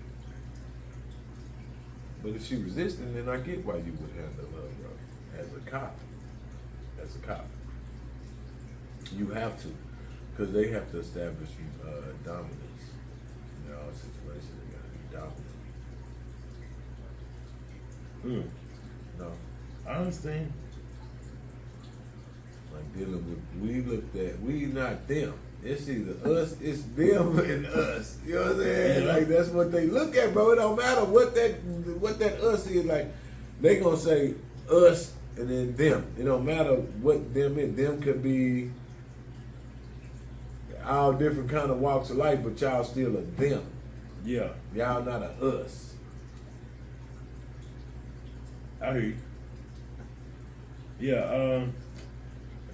But if she resisting, then I get why you would handle her rough. As a cop. You have to, because they have to establish dominance. In all situations, they gotta be dominant. No. I understand. Like dealing with, we not them. It's either us, it's them and us. You know what I'm saying? Yeah. Like that's what they look at, bro. It don't matter what that us is. Like they gonna say us and then them. It don't matter what them is. Them could be all different kind of walks of life, but y'all still a them. Yeah. Y'all not a us. I hear you. Yeah, I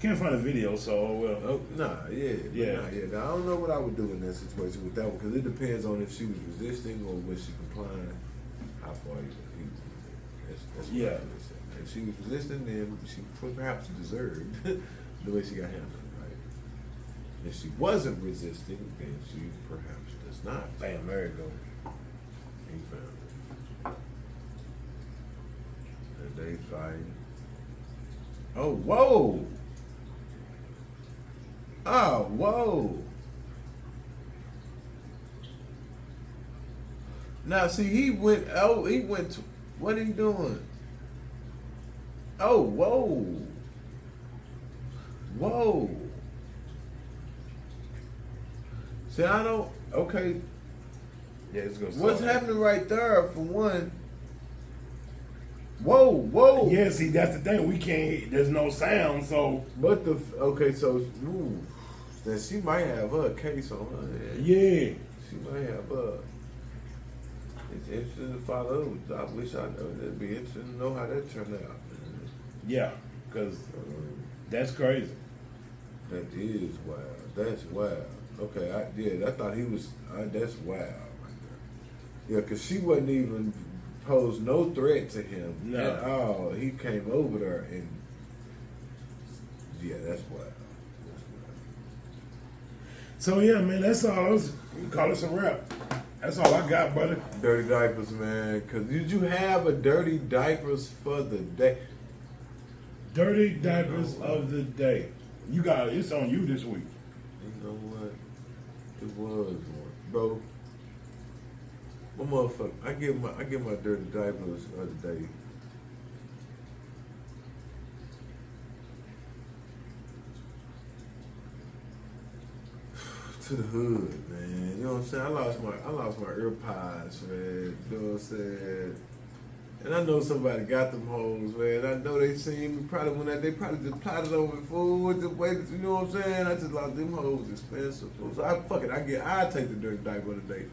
can't find a video, so well. Oh, nah, yeah. Yeah. Now, I don't know what I would do in that situation with that one, because it depends on if she was resisting or was she complying, how far he that's what Yeah. I would say. If she was resisting, then she perhaps deserved the way she got handled, right? If she wasn't resisting, then she perhaps does not. Bam, there you go. He found it. And they fighting. Oh, whoa! Oh, whoa! Now, see, he went to, what are you doing? Oh, whoa! Whoa! See, I don't, okay, Yeah, it's gonna. what's start. happening right there, for one? Whoa, whoa! Yeah, see, that's the thing. We can't. There's no sound, so But okay, so then she might have her case on her head. yeah. She might have her. It's interesting to follow. I wish I know. It'd be interesting to know how that turned out. Yeah, because that's crazy. That is wild. That's wild. Okay, I thought he was. That's wild, right there. Yeah, cause she wasn't even posed no threat to him at all. He came over there and yeah, that's wild. So yeah, man, that's all. You call us a wrap. That's all I got, buddy. Dirty diapers, man. Cause did you have a dirty diapers for the day? Dirty diapers of the day. You got it. It's on you this week. You know what? It was one, bro. My motherfucker. I get my dirty diapers of the day. To the hood, man. You know what I'm saying? I lost my earpods, man. You know what I'm saying? And I know somebody got them hoes, man. I know they seen me probably when they probably just plotted on me, fool, with the way, you know what I'm saying? I just lost them hoes expensive, fool. So I take the dirty diaper of the day.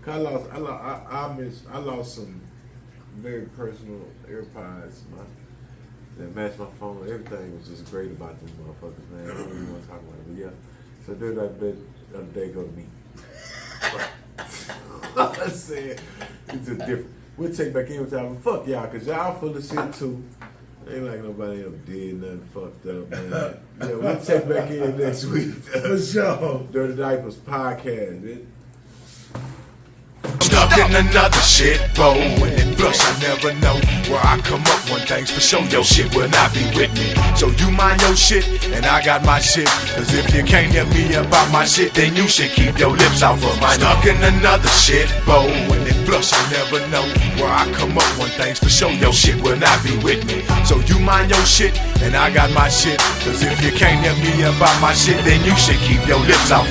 Cause I lost some very personal AirPods, that matched my phone. Everything was just great about them motherfuckers, man. I don't really want to talk about it, but yeah. So dirty diaper of the day go to me. I said it's just different. We'll check back in with y'all, but fuck y'all, cause y'all full of shit too. Ain't like nobody ever did nothing fucked up, man. Yeah, we'll check back in next week. For sure. Dirty Diapers podcast, man. Stuck in another shit bowl, and plus I never know where I come up. One thing's for sure, your shit will not be with me. So you mind your shit, and I got my shit. Cause if you can't hear me about my shit, then you should keep your lips off of mine. Stuck in another shit bowl, and plus I never know where I come up. One thing's for sure, your shit will not be with me. So you mind your shit, and I got my shit. Cause if you can't hear me about my shit, then you should keep your lips off of